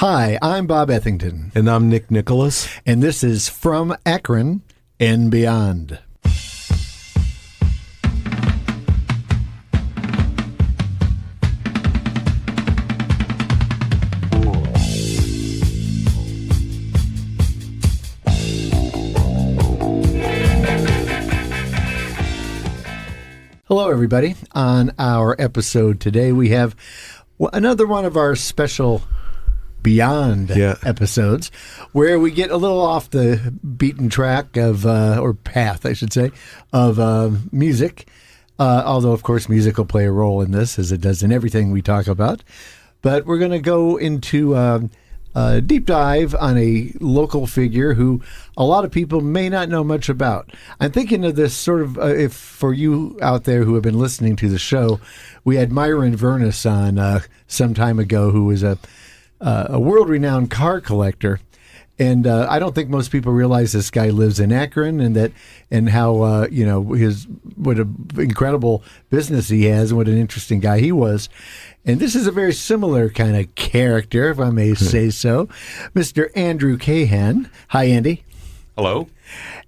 Hi, I'm Bob Ethington. And I'm Nick Nicholas. And this is From Akron and Beyond. Hello, everybody. On our episode today, we have another one of our special Beyond episodes where we get a little off the beaten track of, or path, I should say, of music. Although, of course, music will play a role in this, as it does in everything we talk about. But we're going to go into a deep dive on a local figure who a lot of people may not know much about. I'm thinking of this sort of, if for you out there who have been listening to the show, we had Myron Vernus on some time ago, who was a world-renowned car collector. And I don't think most people realize this guy lives in Akron, and how what an incredible business he has, and what an interesting guy he was. And this is a very similar kind of character, if I may say so, Mr. Andrew Cahan. Hi, Andy. Hello.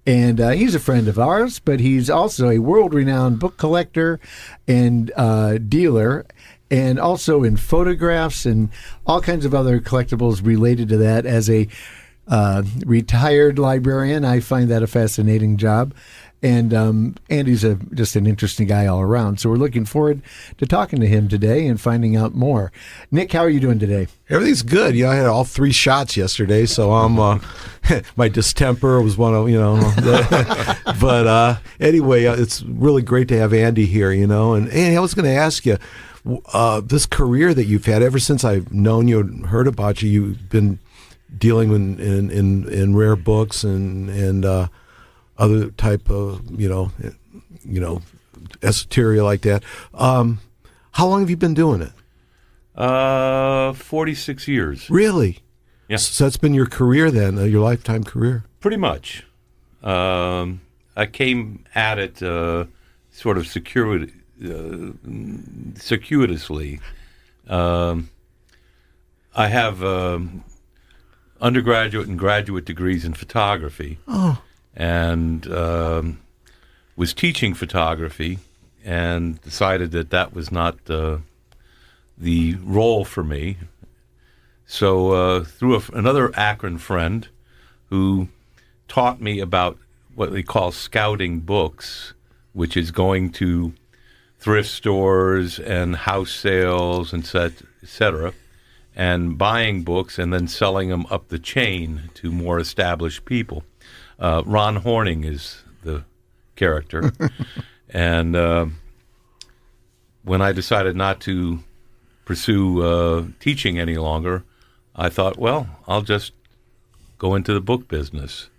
And he's a friend of ours, but he's also a world-renowned book collector and dealer, and also in photographs and all kinds of other collectibles related to that. As a retired librarian, I find that a fascinating job. And Andy's just an interesting guy all around. So we're looking forward to talking to him today and finding out more. Nick, how are you doing today? Everything's good. I had all 3 shots yesterday, so I'm my distemper was one of but anyway, it's really great to have Andy here. And Andy, I was going to ask you, this career that you've had ever since I've known you and heard about you. You've been dealing in rare books and other type of esoteria like that. How long have you been doing it? 46 years. Really? Yes. So that's been your career then, your lifetime career. Pretty much. I came at it sort of circuitously. I have undergraduate and graduate degrees in photography. Oh. And was teaching photography and decided that was not the role for me. So through another Akron friend who taught me about what they call scouting books, which is going to thrift stores and house sales and et cetera, and buying books and then selling them up the chain to more established people. Ron Horning is the character. And when I decided not to pursue teaching any longer, I thought, well, I'll just go into the book business.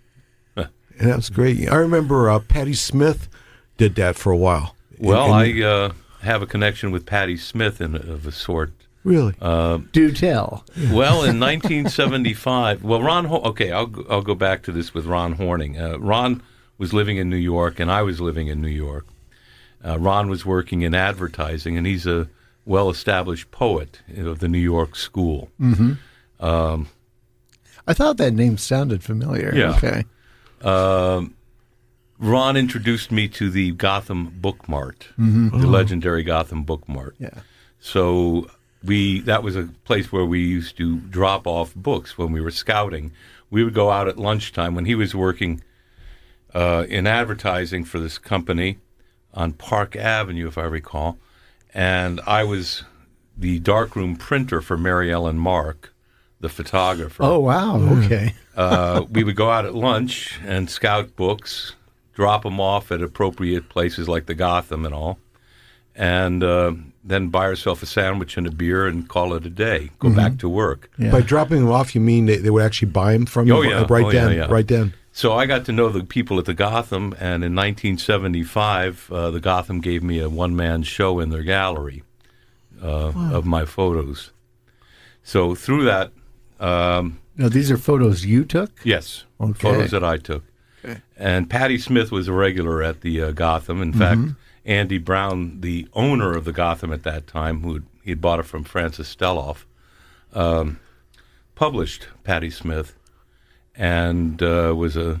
And that was great. I remember Patti Smith did that for a while. Well, I have a connection with Patti Smith of a sort. Really? Do tell. Well, in 1975, I'll go back to this with Ron Horning. Ron was living in New York, and I was living in New York. Ron was working in advertising, and he's a well-established poet of the New York school. Mm-hmm. I thought that name sounded familiar. Yeah. Okay. Ron introduced me to the Gotham Book Mart, Mm-hmm. the legendary Gotham Book Mart. Yeah. So that was a place where we used to drop off books when we were scouting. We would go out at lunchtime when he was working in advertising for this company on Park Avenue, if I recall, and I was the darkroom printer for Mary Ellen Mark, the photographer. Oh, wow. Okay. We would go out at lunch and scout books, drop them off at appropriate places like the Gotham and all, and then buy yourself a sandwich and a beer and call it a day. Go back to work. Yeah. By dropping them off, you mean they would actually buy them from you? Oh, yeah. Right then. So I got to know the people at the Gotham, and in 1975, the Gotham gave me a one-man show in their gallery of my photos. So through that... now, these are photos you took? Yes, Okay. photos that I took. Okay. And Patti Smith was a regular at the Gotham. In fact, Andy Brown, the owner of the Gotham at that time, he had bought it from Francis Steloff, published Patti Smith and was a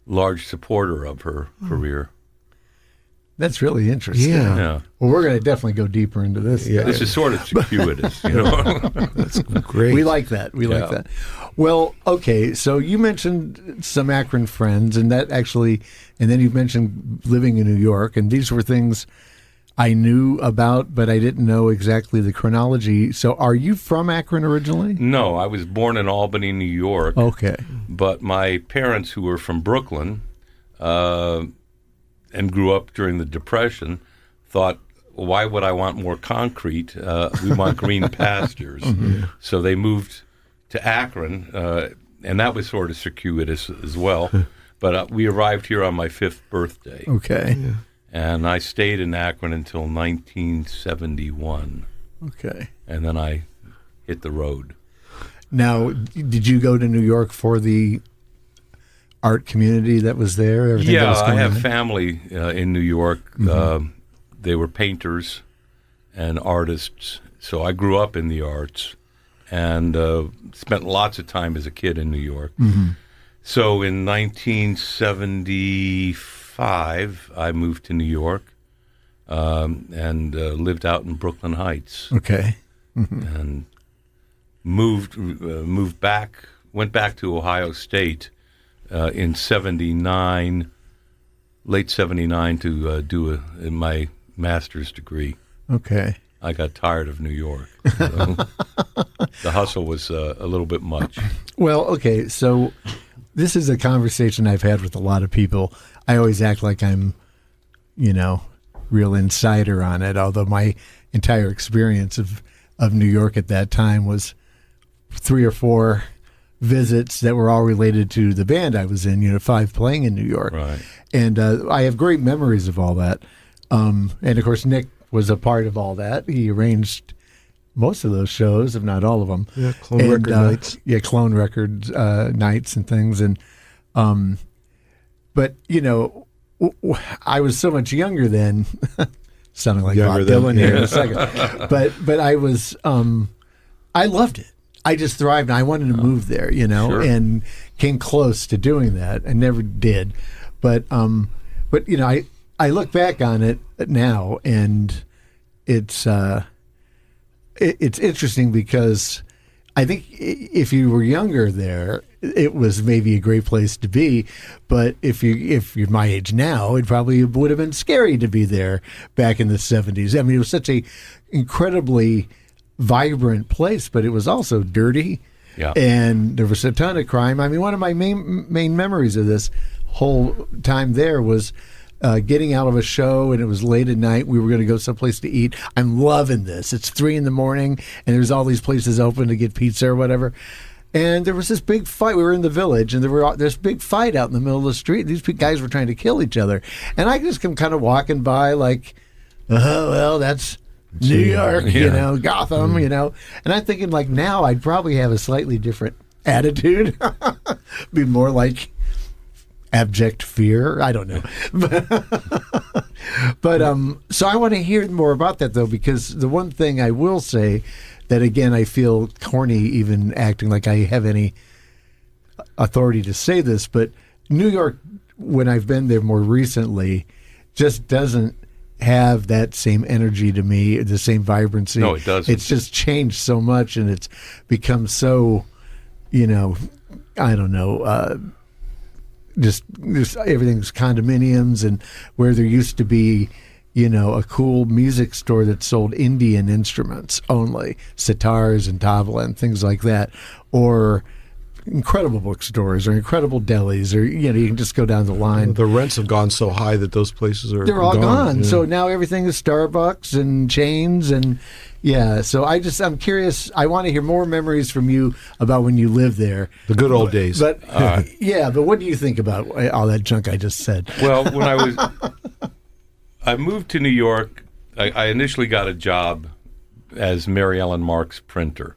large supporter of her career. That's really interesting. Yeah. Well, we're going to definitely go deeper into this. Yeah. This is sort of circuitous, you know. That's great. We like that. We like that. Well, okay. So you mentioned some Akron friends, and that actually, and then you mentioned living in New York, and these were things I knew about, but I didn't know exactly the chronology. So are you from Akron originally? No, I was born in Albany, New York. Okay. But my parents, who were from Brooklyn, and grew up during the Depression, thought, why would I want more concrete? We want green pastures. So they moved to Akron, and that was sort of circuitous as well. But we arrived here on my 5th birthday. Okay. Yeah. And I stayed in Akron until 1971. Okay. And then I hit the road. Now, did you go to New York for the art community that was there? Everything that was I going have on? family in New York. They were painters and artists, so I grew up in the arts and spent lots of time as a kid in New York. So in 1975, I moved to New York and lived out in Brooklyn Heights. Okay. And moved back, went back to Ohio State in '79, late '79, to do my master's degree. Okay. I got tired of New York. So the hustle was a little bit much. Well, okay, so this is a conversation I've had with a lot of people. I always act like I'm, real insider on it, although my entire experience of New York at that time was 3 or 4 visits that were all related to the band I was in, Unit 5, playing in New York. Right. And I have great memories of all that. And, of course, Nick was a part of all that. He arranged most of those shows, if not all of them. Yeah, Clone Record nights. Yeah, Clone Records nights and things. And but, I was so much younger then, sounding like Bob Dylan here in a second. But I was, I loved it. I just thrived. I wanted to move there, Sure. and came close to doing that. I never did. But I look back on it now, and it's interesting because I think if you were younger there, it was maybe a great place to be. But if you're my age now, it probably would have been scary to be there back in the 70s. I mean, it was such a incredibly vibrant place, but it was also dirty. Yeah. And there was a ton of crime. I mean, one of my main memories of this whole time there was getting out of a show, and it was late at night. We were going to go someplace to eat. I'm loving this. It's 3 a.m, and there's all these places open to get pizza or whatever. And there was this big fight. We were in the Village, and there was this big fight out in the middle of the street. These guys were trying to kill each other. And I just come kind of walking by like, oh, well, that's New York, Gotham, And I'm thinking, like, now I'd probably have a slightly different attitude. Be more like abject fear. I don't know. But so I want to hear more about that, though, because the one thing I will say that, again, I feel corny even acting like I have any authority to say this, but New York, when I've been there more recently, just doesn't have that same energy to me, the same vibrancy. No, it doesn't. It's just changed so much, and it's become so, I don't know, just everything's condominiums, and where there used to be, a cool music store that sold Indian instruments only, sitars and tabla and things like that, or incredible bookstores or incredible delis, or you can just go down the line. The rents have gone so high that those places they're all gone. Yeah. So now everything is Starbucks and chains, and so I'm curious. I want to hear more memories from you about when you lived there, The good old days. But but what do you think about all that junk I just said? Well, when I moved to New York, I initially got a job as Mary Ellen Mark's printer.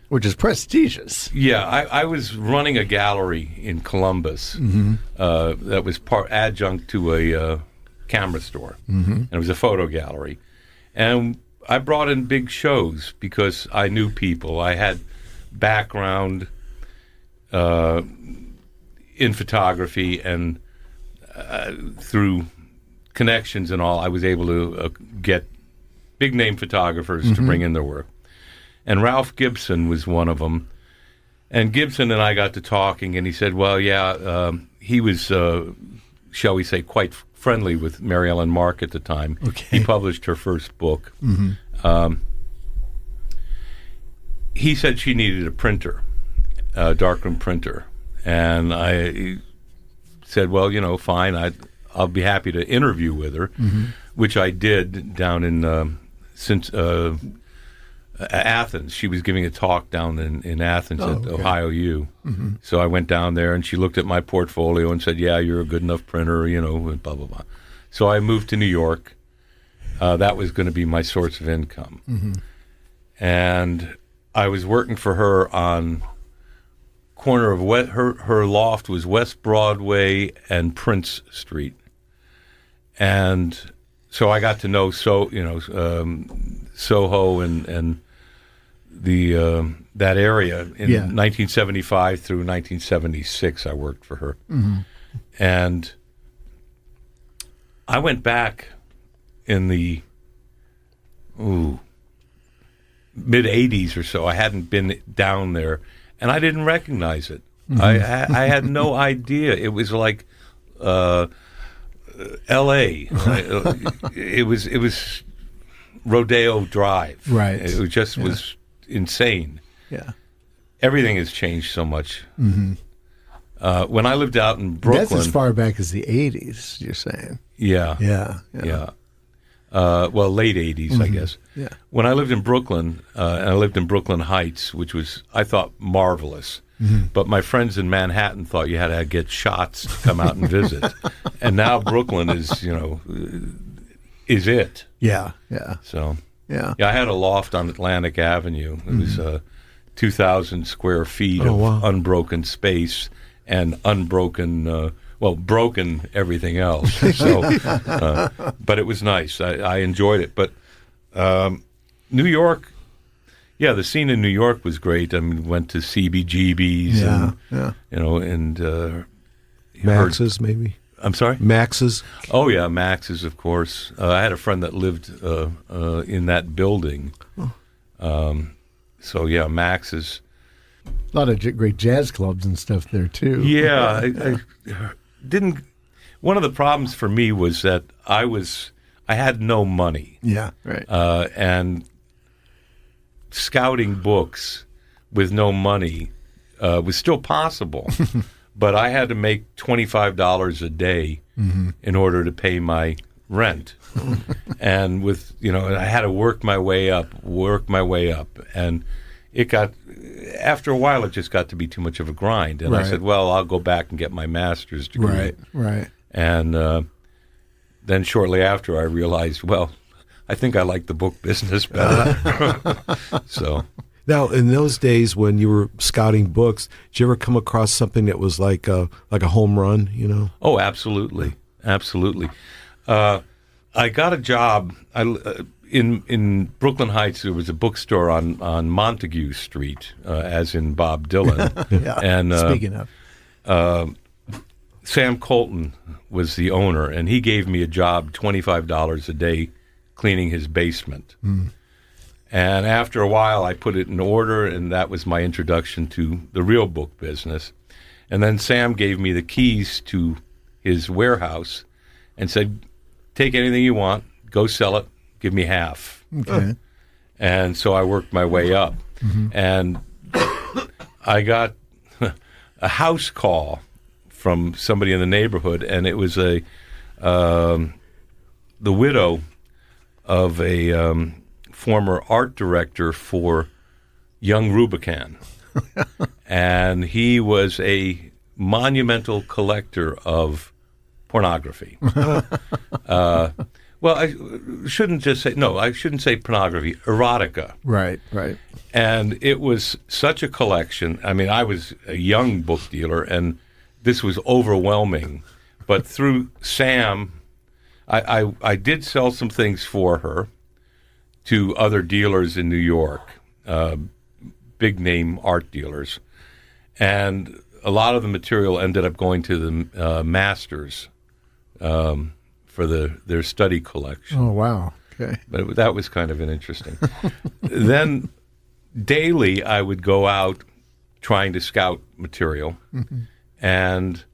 Which is prestigious. Yeah, I was running a gallery in Columbus that was adjunct to a camera store. And it was a photo gallery. And I brought in big shows because I knew people. I had background in photography, and through connections and all, I was able to get big-name photographers to bring in their work. And Ralph Gibson was one of them. And Gibson and I got to talking, and he said, well, yeah, he was, shall we say, quite friendly with Mary Ellen Mark at the time. Okay. He published her first book. He said she needed a printer, a darkroom printer. And I said, well, you know, fine, I'll be happy to interview with her, which I did down in Athens. She was giving a talk down in Athens at Ohio U. So I went down there, and she looked at my portfolio and said, yeah, you're a good enough printer, you know, and blah, blah, blah. So I moved to New York. That was going to be my source of income. And I was working for her on corner of her loft was West Broadway and Prince Street. And so I got to know Soho and the that area in 1975 through 1976. I worked for her, and I went back in the mid '80s or so. I hadn't been down there, and I didn't recognize it. I had no idea. It was like L.A. It was Rodeo Drive. Right. It just was insane. Yeah. Everything has changed so much. When I lived out in Brooklyn, That's as far back as the 80s, you're saying. Yeah. Well, late 80s, I guess. Yeah. When I lived in Brooklyn, and I lived in Brooklyn Heights, which was, I thought, marvelous. But my friends in Manhattan thought you had to get shots to come out and visit. And now Brooklyn is, is it. Yeah. So, Yeah. I had a loft on Atlantic Avenue. It was 2,000 square feet of unbroken space and unbroken, broken everything else. So, but it was nice. I enjoyed it. But New York, the scene in New York was great. I mean, went to CBGB's and Max's, maybe. I'm sorry? Max's. Oh, yeah, Max's, of course. I had a friend that lived in that building. Max's. A lot of great jazz clubs and stuff there, too. Yeah. I didn't. One of the problems for me was that I had no money. Yeah, right. And scouting books with no money was still possible. But I had to make $25 a day in order to pay my rent. And I had to work my way up. And it got, after a while, it just got to be too much of a grind. And I said, well, I'll go back and get my master's degree. Right. And then shortly after, I realized, well, I think I like the book business better. So. Now, in those days when you were scouting books, did you ever come across something that was like a home run, Oh, absolutely. I got a job in Brooklyn Heights. There was a bookstore on Montague Street, as in Bob Dylan. Yeah. And speaking of, Sam Colton was the owner, and he gave me a job, $25 a day, cleaning his basement. And after a while, I put it in order, and that was my introduction to the real book business. And then Sam gave me the keys to his warehouse and said, take anything you want, go sell it, give me half. okay. And so I worked my way up. And I got a house call from somebody in the neighborhood, and it was the widow of a former art director for Young Rubicam. And he was a monumental collector of pornography. I shouldn't say pornography, erotica. Right. And it was such a collection. I mean, I was a young book dealer, and this was overwhelming. But through Sam, I did sell some things for her to other dealers in New York, big name art dealers, and a lot of the material ended up going to the masters for their study collection. Oh, wow. Okay. But that was kind of an interesting. Then daily I would go out trying to scout material, and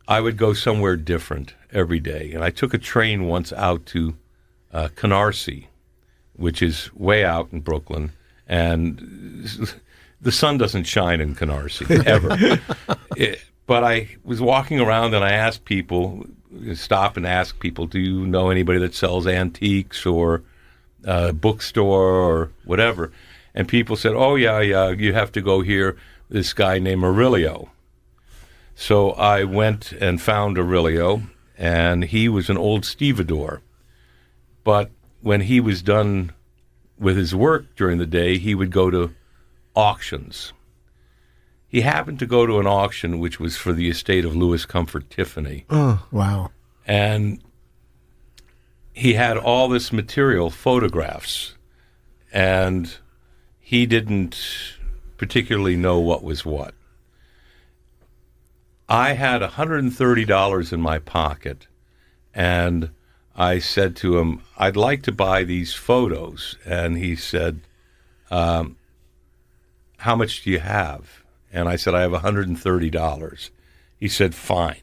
I would go somewhere different every day. And I took a train once out to Canarsie, which is way out in Brooklyn, and the sun doesn't shine in Canarsie, ever. But I was walking around, and I asked people, stop and ask people, do you know anybody that sells antiques or a bookstore or whatever? And people said, oh, yeah, you have to go here, this guy named Aurelio. So I went and found Aurelio, and he was an old stevedore. But when he was done with his work during the day, he would go to auctions. He happened to go to an auction which was for the estate of Louis Comfort Tiffany. Oh, wow. And he had all this material, photographs, and he didn't particularly know what was what. I had $130 in my pocket, and I said to him, I'd like to buy these photos. And he said, how much do you have? And I said, I have $130. He said, fine.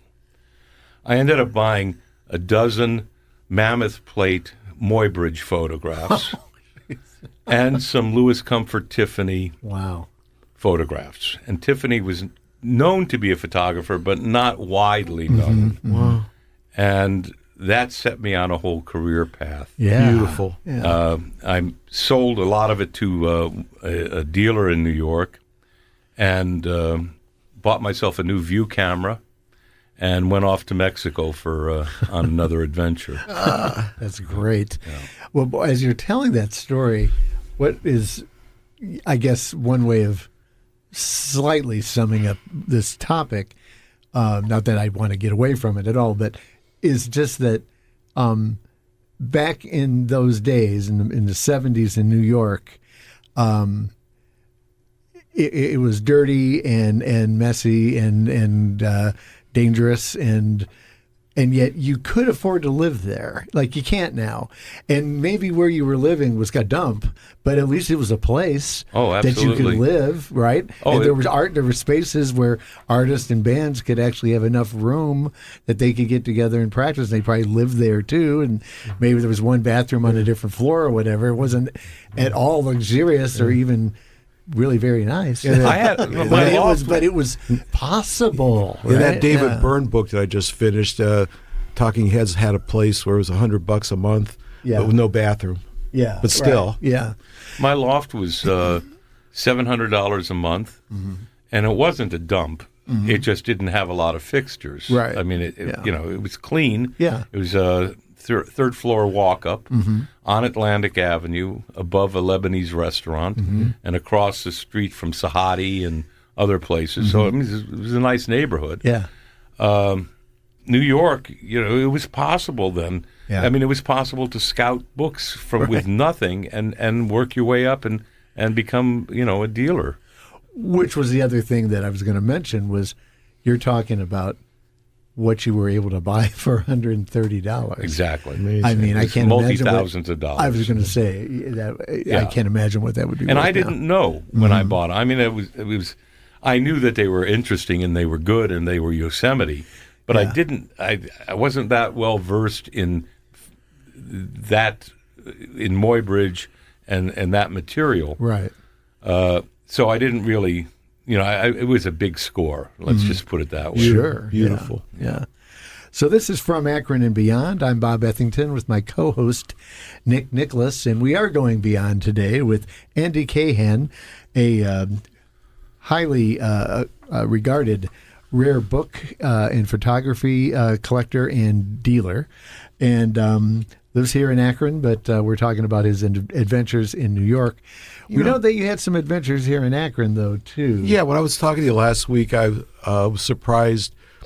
I ended up buying a dozen mammoth plate Muybridge photographs and some Louis Comfort Tiffany photographs. And Tiffany was known to be a photographer, but not widely known. Wow. And that set me on a whole career path. Yeah. Beautiful. Yeah. I sold a lot of it to a dealer in New York, and bought myself a new view camera and went off to Mexico for on another adventure. That's great. Yeah. Well, as you're telling that story, what is, I guess, one way of slightly summing up this topic, not that I want to get away from it at all, but is just that back in those days, in the 70s in New York, it was dirty and messy and dangerous, and yet you could afford to live there. Like you can't now. And maybe where you were living was a dump, but at least it was a place that you could live, right? Oh, and there were spaces where artists and bands could actually have enough room that they could get together and practice. They probably lived there too, and maybe there was one bathroom on a different floor or whatever. It wasn't at all luxurious or even really very nice. But it was possible. In right? that David Byrne book that I just finished, Talking Heads had a place where it was $100 a month, but with no bathroom. Yeah, but still, right. Yeah. My loft was $700 a month, and it wasn't a dump. It just didn't have a lot of fixtures. Right. I mean, it was clean. Yeah. It was a third floor walk up on Atlantic Avenue above a Lebanese restaurant and across the street from Sahadi and other places. So it was a nice neighborhood. Yeah. New York, it was possible then. Yeah. I mean, it was possible to scout books with nothing and work your way up and become, a dealer. Which was the other thing that I was going to mention was you're talking about what you were able to buy for $130. Exactly. Amazing. I mean, I can't imagine multi-thousands of dollars. I was going to say that I can't imagine what that would be. And worth I didn't know when I bought it. I mean, it was. I knew that they were interesting and they were good and they were Yosemite, but I didn't. I wasn't that well versed in that, in Muybridge and that material. Right. So I didn't really. It was a big score. Let's just put it that way. Sure. Beautiful. Yeah. So this is From Akron and Beyond. I'm Bob Ethington with my co-host, Nick Nicholas, and we are going beyond today with Andy Cahan, a highly regarded rare book and photography collector and dealer, and lives here in Akron, but we're talking about his adventures in New York. We know that you had some adventures here in Akron, though, too. Yeah, when I was talking to you last week, I was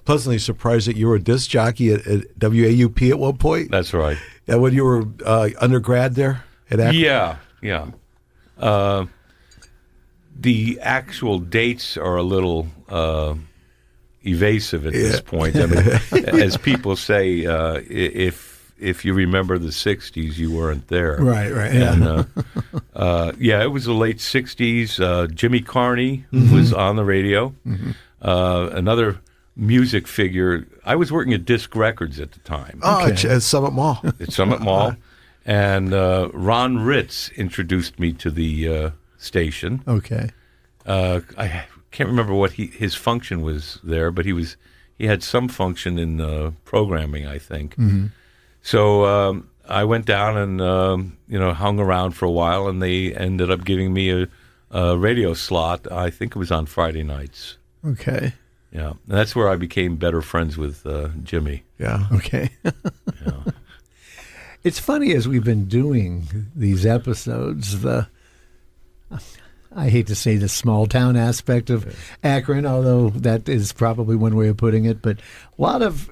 pleasantly surprised that you were a disc jockey at WAUP at one point. That's right. And when you were undergrad there? at Akron? Yeah. The actual dates are a little evasive at this point. I mean, as people say, if you remember the 60s, you weren't there. Right. Yeah. And, it was the late 60s. Jimmy Carney was on the radio. Another music figure. I was working at Disc Records at the time. Oh, at Summit Mall. At Summit Mall. And Ron Ritz introduced me to the station. Okay. I can't remember what his function was there, but he had some function in programming, I think. So I went down and hung around for a while, and they ended up giving me a radio slot. I think it was on Friday nights. Okay. Yeah, and that's where I became better friends with Jimmy. Yeah. Okay. Yeah. It's funny as we've been doing these episodes, I hate to say the small town aspect of Akron, although that is probably one way of putting it, but a lot of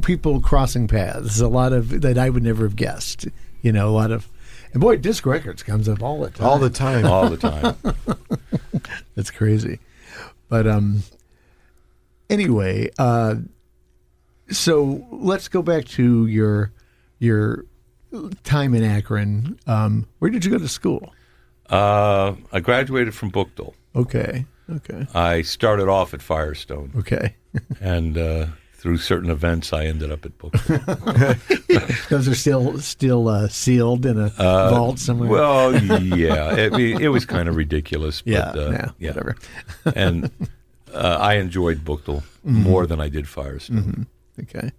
people crossing paths, a lot of that I would never have guessed. A lot of, and boy, Disc Records comes up all the time. All the time. All the time. That's crazy. But anyway, so let's go back to your time in Akron. Where did you go to school? I graduated from Bookdale. Okay. I started off at Firestone. Okay. And through certain events, I ended up at Bookdale. Those are still sealed in a vault somewhere? Well, yeah. It was kind of ridiculous. But, whatever. And I enjoyed Bookdale more than I did Firestone. Okay.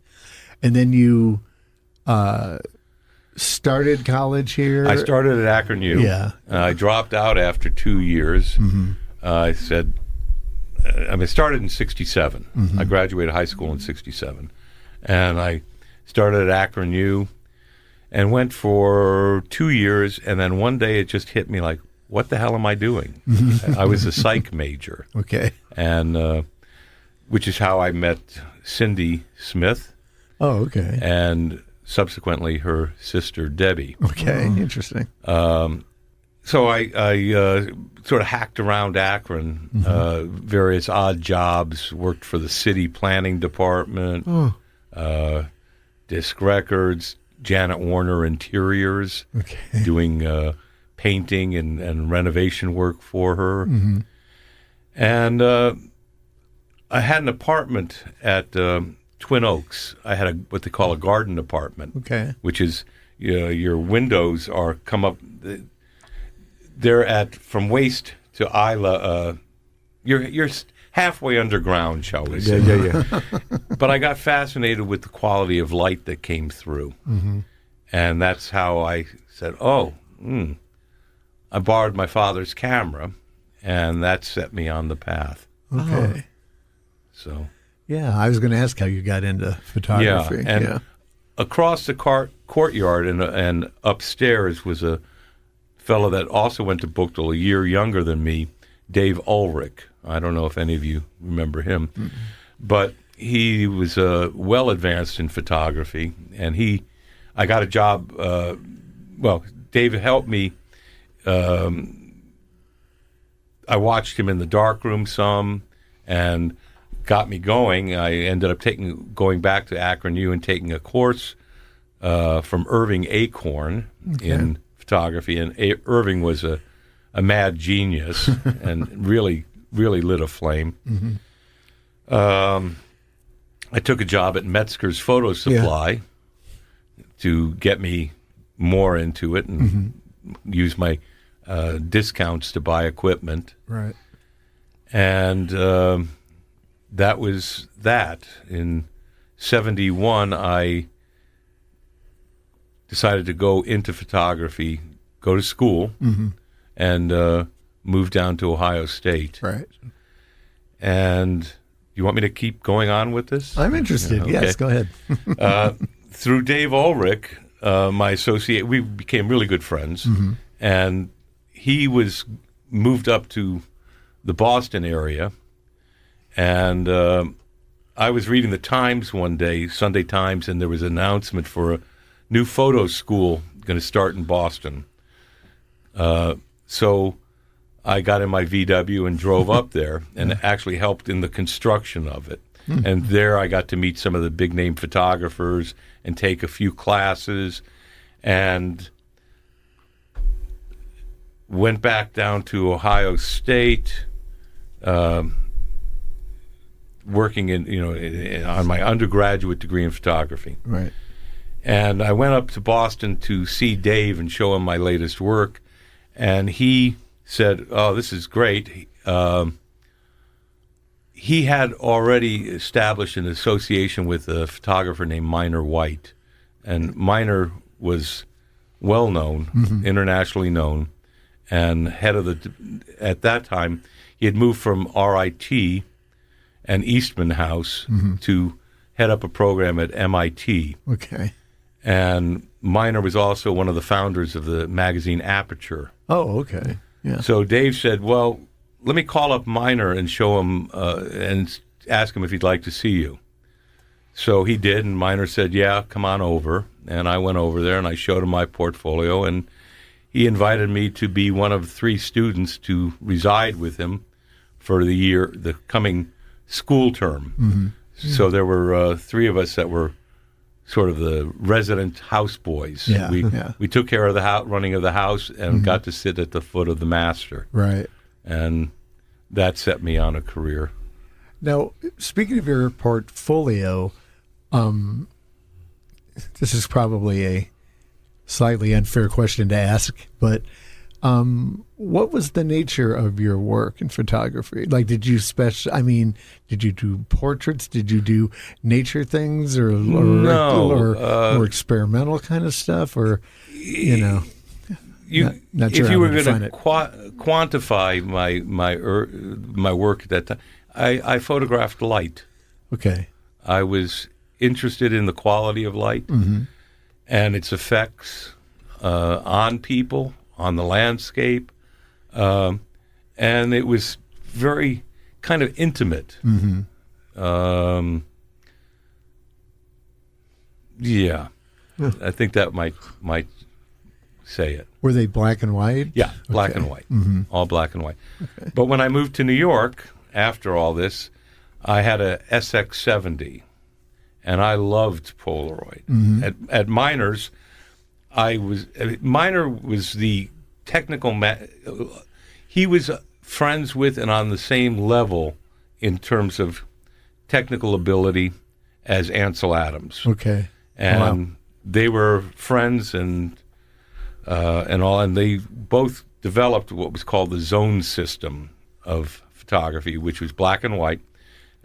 And then you started college here? I started at Akron U. Yeah. I dropped out after 2 years. I said, I started in 67. I graduated high school in 67. And I started at Akron U and went for 2 years. And then one day it just hit me like, what the hell am I doing? I was a psych major. Okay. And which is how I met Cindy Smith. Oh, okay. And subsequently her sister Debbie. Okay, interesting. So I sort of hacked around Akron, various odd jobs, worked for the city planning department, Disc Records, Janet Warner Interiors, doing painting and renovation work for her. And I had an apartment at Twin Oaks. I had what they call a garden apartment, which is your windows are come up. They're at from waist to Isla. You're halfway underground, shall we say? Yeah. But I got fascinated with the quality of light that came through, and that's how I said, I borrowed my father's camera, and that set me on the path. Okay. So. Yeah, I was going to ask how you got into photography. Yeah, and across the courtyard and upstairs was a fellow that also went to Bookdale, a year younger than me, Dave Ulrich. I don't know if any of you remember him, but he was well advanced in photography, and I got a job. Dave helped me. I watched him in the darkroom some, and got me going. I ended up going back to Akron U and taking a course from Irving Acorn in photography, and Irving was a mad genius and really lit a flame. I took a job at Metzger's Photo Supply to get me more into it and use my discounts to buy equipment. Right. And that was that. In 71, I decided to go into photography, go to school, and move down to Ohio State. Right. And you want me to keep going on with this? I'm interested. Okay. Yes, go ahead. Through Dave Ulrich, my associate, we became really good friends, and he was moved up to the Boston area, and I was reading the Times one day, Sunday Times, and there was an announcement for a new photo school going to start in Boston. So I got in my VW and drove up there and actually helped in the construction of it. And there I got to meet some of the big-name photographers and take a few classes, and went back down to Ohio State, working on my undergraduate degree in photography. Right. And I went up to Boston to see Dave and show him my latest work, and he said, "Oh, this is great." He had already established an association with a photographer named Minor White, and Minor was well known, internationally known, and at that time, he had moved from RIT and Eastman House to head up a program at MIT. Okay. And Minor was also one of the founders of the magazine Aperture. Oh, okay. Yeah. So Dave said, well, let me call up Minor and show him and ask him if he'd like to see you. So he did, and Minor said, yeah, come on over. And I went over there, and I showed him my portfolio, and he invited me to be one of 3 students to reside with him for the coming school term. So there were 3 of us that were sort of the resident houseboys. Yeah, we took care of the running of the house and got to sit at the foot of the master. Right. And that set me on a career. Now, speaking of your portfolio, this is probably a slightly unfair question to ask, but what was the nature of your work in photography? Like, did you did you do portraits? Did you do nature things, or more experimental kind of stuff, or not sure if you were going to quantify my work at that time, I photographed light. Okay. I was interested in the quality of light and its effects on people, on the landscape, and it was very kind of intimate. Yeah, I think that might say it. Were they black and white? Yeah, black and white, all black and white. Okay. But when I moved to New York, after all this, I had a SX70, and I loved Polaroid. At Minor's, Minor was the technical he was friends with and on the same level in terms of technical ability as Ansel Adams. Okay. And they were friends and all, and they both developed what was called the zone system of photography, which was black and white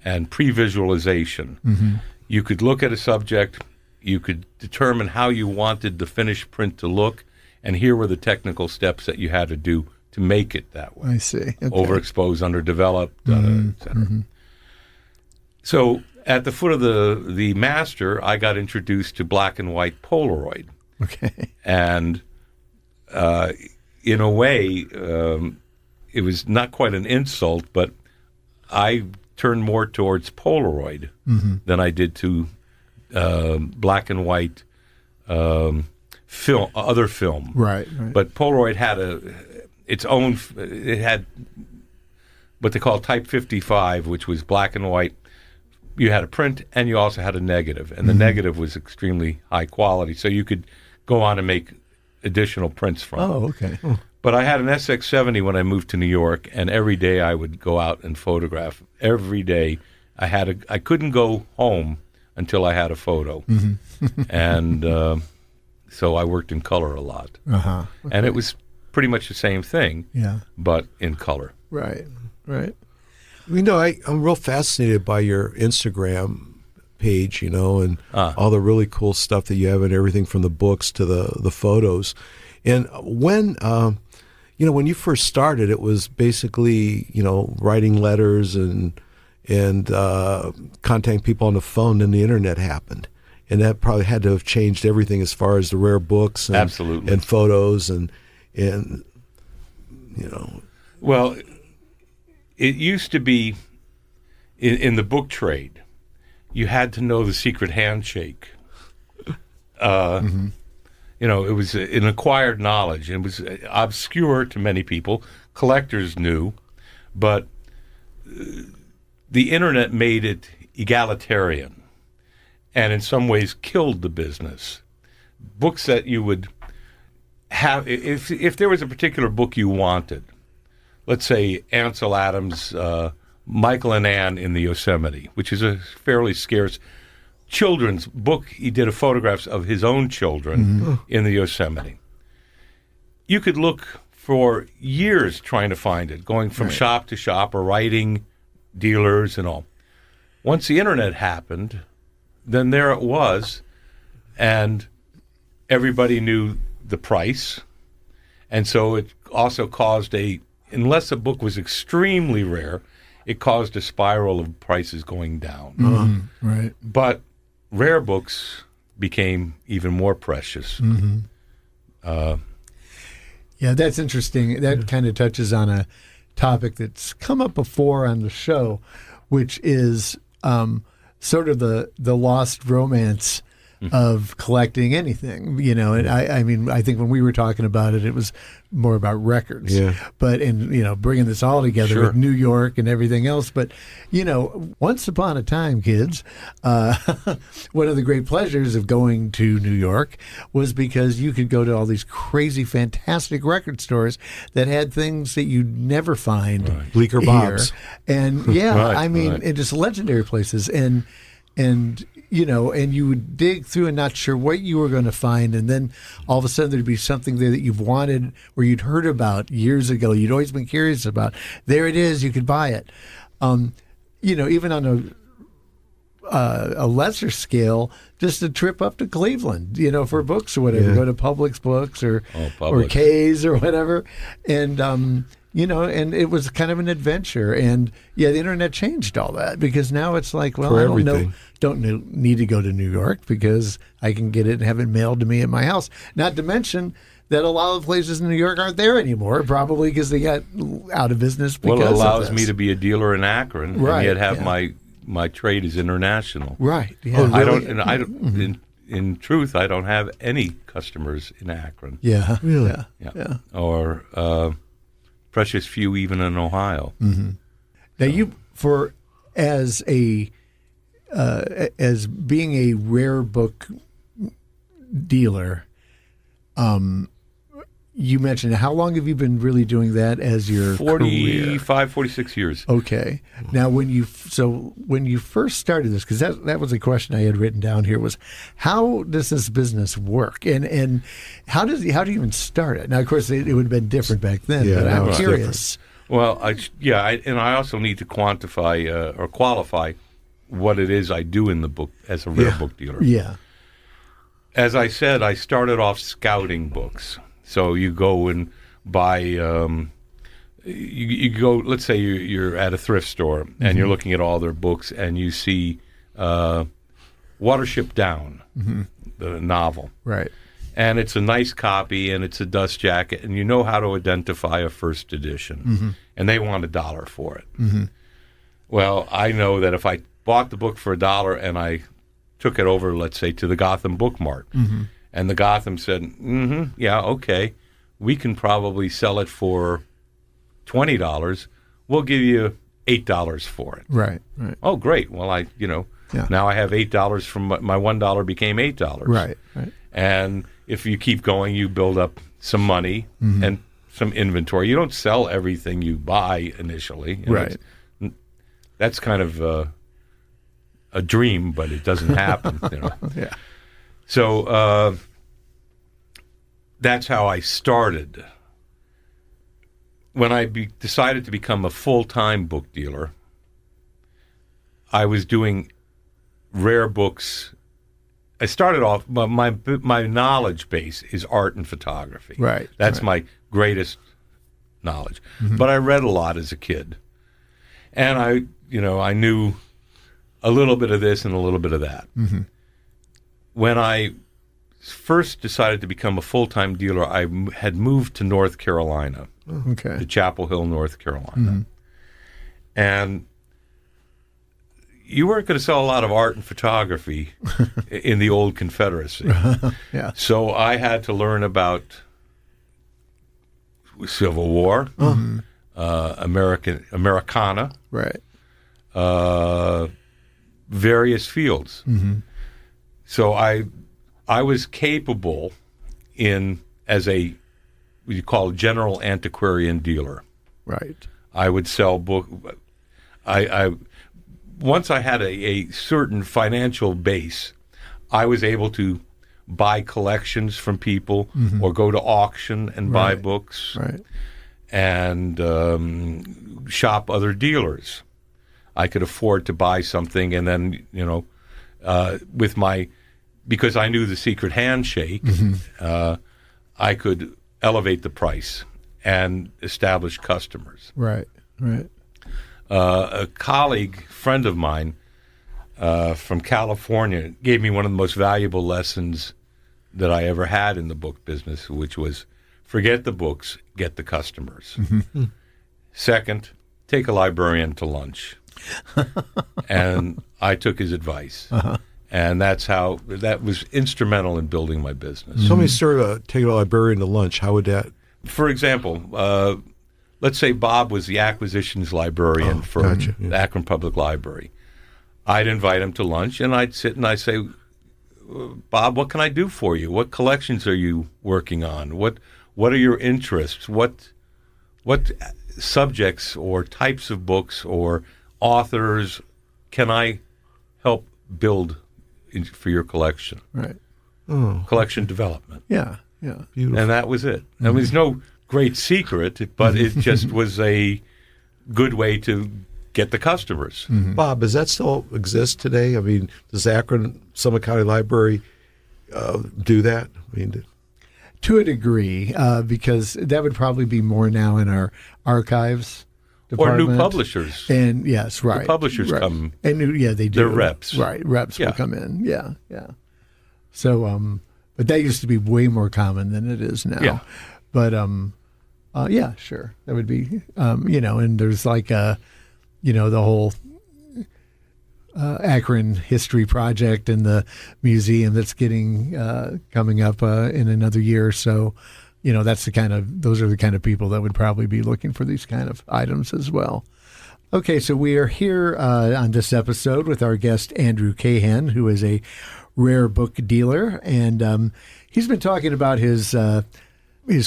and pre-visualization. You could look at a subject, you could determine how you wanted the finished print to look, and here were the technical steps that you had to do to make it that way. I see. Okay. Overexposed, underdeveloped, etc. So at the foot of the master, I got introduced to black and white Polaroid. Okay. And in a way, it was not quite an insult, but I turned more towards Polaroid than I did to black and white film, other film. Right. But Polaroid had its own. It had what they call Type 55, which was black and white. You had a print, and you also had a negative, and the negative was extremely high quality, so you could go on and make additional prints from it. Oh, okay. But I had an SX70 when I moved to New York, and every day I would go out and photograph. Every day I couldn't go home until I had a photo. And so I worked in color a lot. Okay. And it was pretty much the same thing, but in color. Right. I'm real fascinated by your Instagram page, and all the really cool stuff that you have, and everything from the books to the photos. And when you first started, it was basically writing letters and contacting people on the phone, and the internet happened, and that probably had to have changed everything as far as the rare books and, absolutely, and photos and. Well, it used to be in the book trade, you had to know the secret handshake. it was an acquired knowledge. It was obscure to many people. Collectors knew, but the internet made it egalitarian, and in some ways killed the business. Books that you would have, if there was a particular book you wanted, let's say Ansel Adams' Michael and Ann in the Yosemite, which is a fairly scarce children's book. He did photographs of his own children in the Yosemite. You could look for years trying to find it, going from shop to shop or writing dealers and all. Once the internet happened, then there it was, and everybody knew the price. And so it also caused unless a book was extremely rare, it caused a spiral of prices going down. Right. But rare books became even more precious. Yeah, that's interesting. That kind of touches on a topic that's come up before on the show, which is sort of the lost romance of collecting anything, and I mean, I think when we were talking about it, it was more about records, but in, bringing this all together with New York and everything else. But, once upon a time, kids, one of the great pleasures of going to New York was because you could go to all these crazy, fantastic record stores that had things that you'd never find Bleecker here. Bob's. And and just legendary places. And and you would dig through and not sure what you were going to find, and then all of a sudden there'd be something there that you've wanted or you'd heard about years ago, you'd always been curious about. There it is, you could buy it. Even on a lesser scale, just a trip up to Cleveland, for books or whatever, go to Publix Books or K's or whatever, and and it was kind of an adventure. And the internet changed all that, because now it's like, well, I don't need to go to New York because I can get it and have it mailed to me at my house. Not to mention that a lot of places in New York aren't there anymore, probably because they got out of business because it allows of this. me to be a dealer in Akron, and yet have my trade is international. Right. Yeah. In truth, I don't have any customers in Akron. Yeah. Really? Yeah. Or precious few even in Ohio. Mm-hmm. Now as being a rare book dealer, you mentioned, how long have you been really doing that as your 45, 46 years. Okay. Now, when you first started this, because that was a question I had written down here, was how does this business work, and how do you even start it? Now, of course, it would have been different back then, but I'm curious. Well, I also need to quantify or qualify what it is I do in the book as a rare book dealer. Yeah. As I said, I started off scouting books. So you go and buy, you go, let's say you're at a thrift store and you're looking at all their books and you see Watership Down, the novel. Right. And it's a nice copy and it's a dust jacket, and you know how to identify a first edition. And they want $1 for it. Well, I know that if I bought the book for $1 and I took it over, let's say, to the Gotham Book Mart, and the Gotham said, yeah, okay, we can probably sell it for $20. We'll give you $8 for it. Right. Oh, great. Well, now I have $8 from my $1 became $8. Right. And if you keep going, you build up some money and some inventory. You don't sell everything you buy initially. Right. That's kind of a dream, but it doesn't happen. Yeah. So that's how I started. When I decided to become a full-time book dealer, I was doing rare books. I started off, my knowledge base is art and photography. Right. That's my greatest knowledge. But I read a lot as a kid. And I knew a little bit of this and a little bit of that. When I first decided to become a full-time dealer, I had moved to North Carolina, to Chapel Hill, North Carolina. And, you weren't going to sell a lot of art and photography in the old Confederacy. Yeah. So I had to learn about Civil War, Americana, Right. Various fields. So I was capable as a what you call general antiquarian dealer. Right. I would sell book. I once I had a certain financial base, I was able to buy collections from people or go to auction and buy books and shop other dealers. I could afford to buy something, and then because I knew the secret handshake, I could elevate the price and establish customers. Right. A colleague, friend of mine from California, gave me one of the most valuable lessons that I ever had in the book business, which was forget the books, get the customers. Second, take a librarian to lunch. And I took his advice. And that was instrumental in building my business. Tell me, sir, take a librarian to lunch. How would that? For example, let's say Bob was the acquisitions librarian for the Akron Public Library. I'd invite him to lunch, and I'd sit and I'd say, Bob, what can I do for you? What collections are you working on? What are your interests? What subjects or types of books or authors can I help build for your collection? Right. Collection development. Yeah. Beautiful. And that was it. I mean, there's no great secret, but it just was a good way to get the customers. Bob, does that still exist today? I mean, does Akron Summit County Library do that? I mean, to a degree, because that would probably be more now in our archives department. Or new publishers. And yes, right. The publishers come. And they do. They're reps. Right. Reps will come in. Yeah. So, but that used to be way more common than it is now. Yeah. But, yeah, sure. That would be, and there's like the whole Akron History Project and the museum that's coming up in another year or so. Those are the kind of people that would probably be looking for these kind of items as well. Okay, so we are here on this episode with our guest, Andrew Cahan, who is a rare book dealer, and he's been talking about his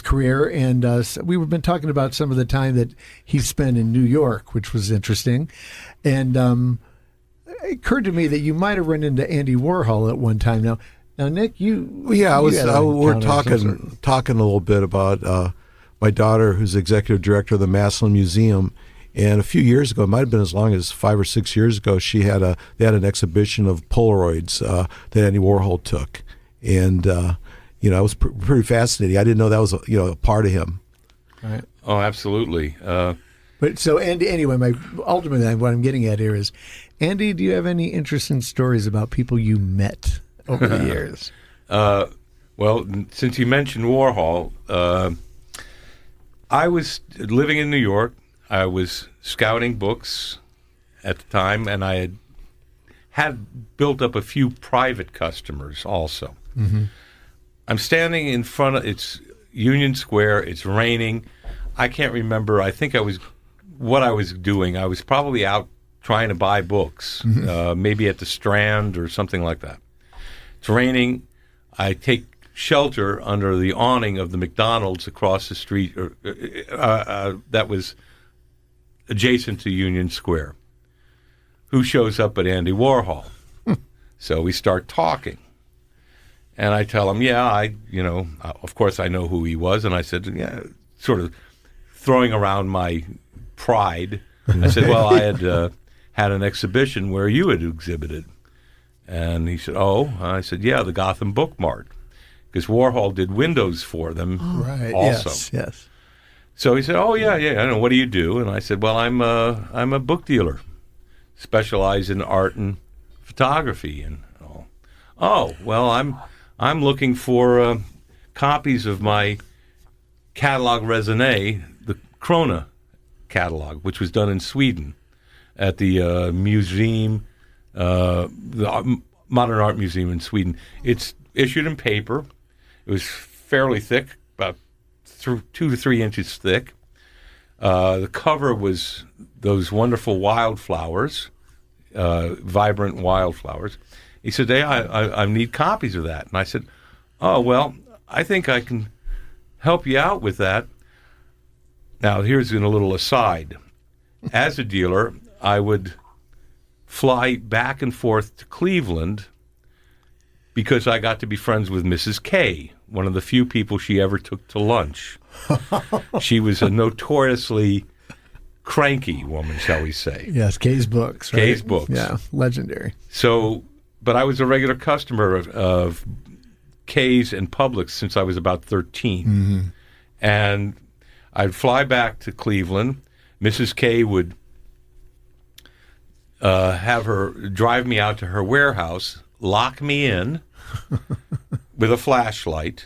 career, and we've been talking about some of the time that he spent in New York, which was interesting. And it occurred to me that you might have run into Andy Warhol at one time. Now, Nick, we're talking a little bit about my daughter, who's executive director of the Massillon Museum. And a few years ago, it might have been as long as 5 or 6 years ago, they had an exhibition of Polaroids that Andy Warhol took, and it was pretty fascinating. I didn't know that was a part of him. Right. Oh, absolutely. But so Andy, anyway, ultimately what I'm getting at here is, Andy, do you have any interesting stories about people you met over the years? Well, since you mentioned Warhol, I was living in New York. I was scouting books at the time, and I had built up a few private customers also. I'm standing in front of, it's Union Square, it's raining. I can't remember, I think what I was doing. I was probably out trying to buy books, maybe at the Strand or something like that. It's raining. I take shelter under the awning of the McDonald's across the street that was adjacent to Union Square. Who shows up but Andy Warhol? So we start talking. And I tell him, of course I know who he was. And I said, sort of throwing around my pride. I said, well, I had an exhibition where you had exhibited. And he said, oh. I said, yeah, the Gotham Book Mart. Because Warhol did windows for them also. Yes. So he said, oh, yeah, I know. What do you do? And I said, well, I'm a book dealer, specialize in art and photography. And well, I'm looking for copies of my catalog raisonné, the Krona catalog, which was done in Sweden at the Museum the Modern Art Museum in Sweden. It's issued in paper. It was fairly thick, about 2 to 3 inches thick. The cover was those wonderful wildflowers, vibrant wildflowers. He said, "Hey, I need copies of that." And I said, "Oh, well, I think I can help you out with that." Now, here's a little aside. As a dealer, I would fly back and forth to Cleveland because I got to be friends with Mrs. K, one of the few people she ever took to lunch. She was a notoriously cranky woman, shall we say. Yes, Kay's Books, right? Kay's Books. Yeah, legendary. So, but I was a regular customer of Kay's and Publix since I was about 13. Mm-hmm. And I'd fly back to Cleveland. Mrs. K would have her drive me out to her warehouse, lock me in with a flashlight,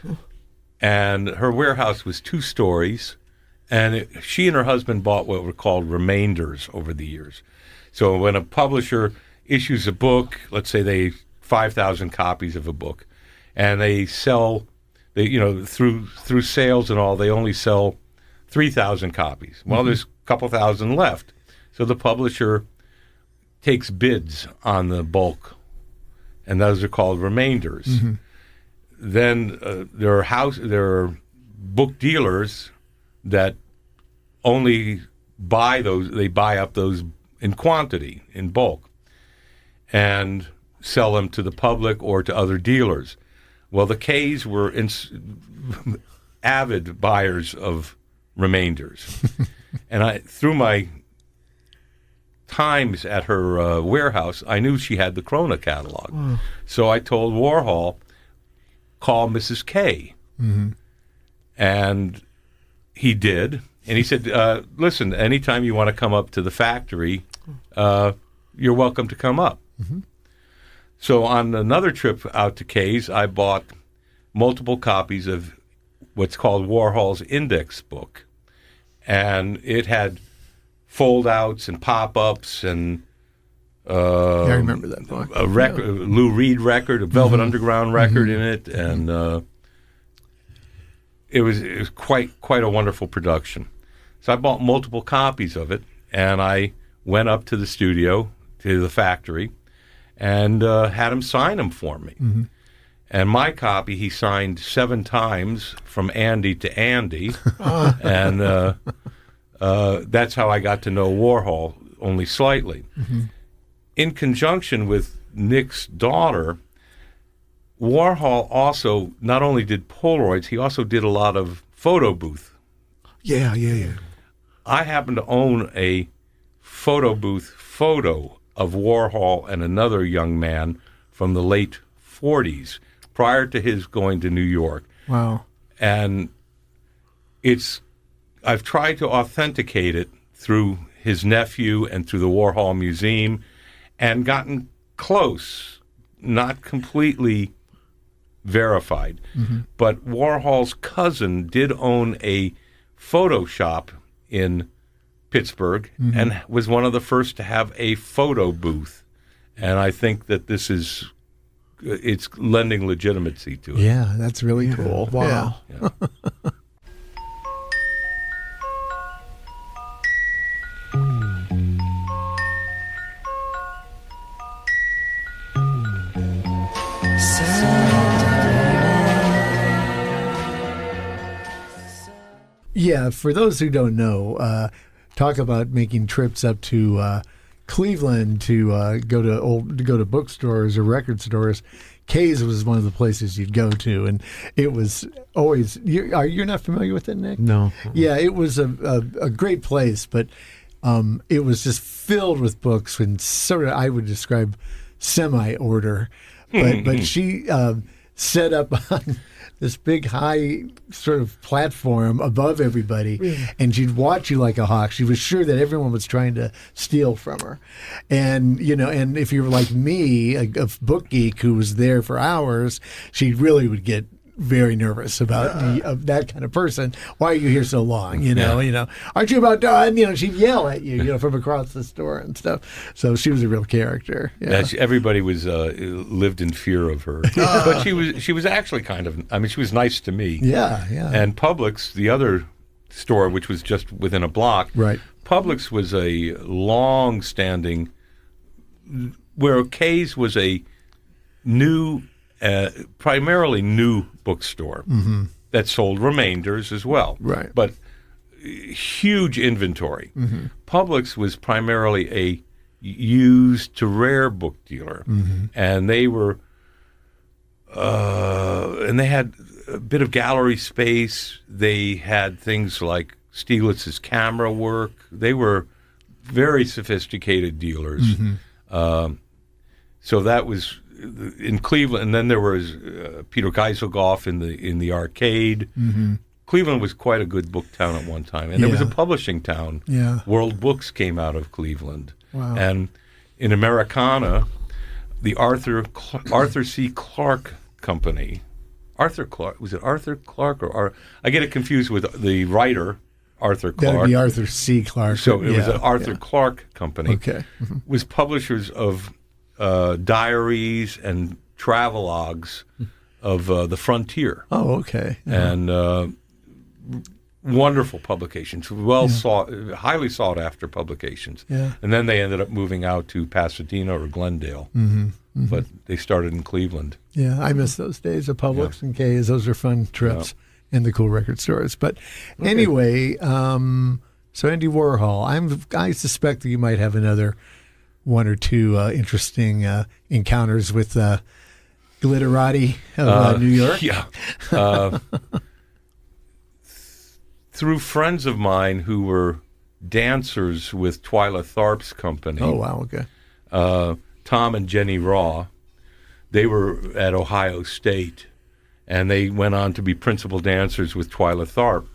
and her warehouse was 2 stories, and she and her husband bought what were called remainders over the years. So when a publisher issues a book, let's say they 5,000 copies of a book, and they sell, through sales and all, they only sell 3,000 copies. Well, there's a couple thousand left. So the publisher takes bids on the bulk, and those are called remainders. Mm-hmm. Then there are book dealers that only buy those. They buy up those in quantity, in bulk, and sell them to the public or to other dealers. Well, the K's were avid buyers of remainders. And through my times at her warehouse, I knew she had the Krona catalog. Wow. So I told Warhol, call Mrs. K. Mm-hmm. And he did. And he said, listen, anytime you want to come up to the factory, you're welcome to come up. Mm-hmm. So on another trip out to K's, I bought multiple copies of what's called Warhol's Index book. And it had fold-outs and pop-ups and I remember that book. A record, yeah. Lou Reed record, a Velvet Underground record in it, and it was quite a wonderful production. So I bought multiple copies of it, and I went up to the studio, to the factory, and had him sign them for me. Mm-hmm. And my copy he signed 7 times from Andy to Andy, and that's how I got to know Warhol only slightly. Mm-hmm. In conjunction with Nick's daughter, Warhol also not only did Polaroids, he also did a lot of photo booth. Yeah. I happen to own a photo booth photo of Warhol and another young man from the late 40s, prior to his going to New York. Wow. And I've tried to authenticate it through his nephew and through the Warhol Museum, and gotten close, not completely verified. Mm-hmm. But Warhol's cousin did own a photo shop in Pittsburgh and was one of the first to have a photo booth. And I think that it's lending legitimacy to it. Yeah, that's really cool. Wow. Yeah. Yeah, for those who don't know, talk about making trips up to Cleveland to go to bookstores or record stores. Kay's was one of the places you'd go to, and it was always. You're not familiar with it, Nick? No. Yeah, it was a great place, but it was just filled with books and sort of, I would describe, semi-order. But she set up on this big high sort of platform above everybody, and she'd watch you like a hawk. She was sure that everyone was trying to steal from her. And, and if you were like me, a book geek who was there for hours, she really would get very nervous about me, of that kind of person. Why are you here so long? You know, aren't you about done? She'd yell at you, from across the store and stuff. So she was a real character. Yeah. Everybody was lived in fear of her, but she was actually kind of. I mean, she was nice to me. Yeah. And Publix, the other store, which was just within a block, right. Publix was a long-standing, where Kay's was a new, primarily new bookstore that sold remainders as well. Right. But huge inventory. Publix was primarily a used to rare book dealer, and they were, and they had a bit of gallery space. They had things like Stieglitz's camera work. They were very sophisticated dealers. So that was in Cleveland, and then there was Peter Geiselgoff in the arcade. Cleveland was quite a good book town at one time, and there was a publishing town. Yeah. World Books came out of Cleveland. Wow. And in Americana, the Arthur C. Clarke Company. Arthur Clarke, was it Arthur Clarke or I get it confused with the writer Arthur Clarke. That would be Arthur C. Clarke. So it was an Arthur Clarke Company. Okay. Was publishers of diaries and travelogues of the frontier. Oh, okay. And wonderful publications, highly sought after publications. Yeah. And then they ended up moving out to Pasadena or Glendale. But they started in Cleveland. Yeah, I miss those days of Publix and K's. Those are fun trips in the cool record stores. But anyway, so Andy Warhol, I suspect that you might have another one or two interesting encounters with Glitterati of New York. Yeah. Through friends of mine who were dancers with Twyla Tharp's company. Oh, wow, okay. Tom and Jenny Raw, they were at Ohio State, and they went on to be principal dancers with Twyla Tharp.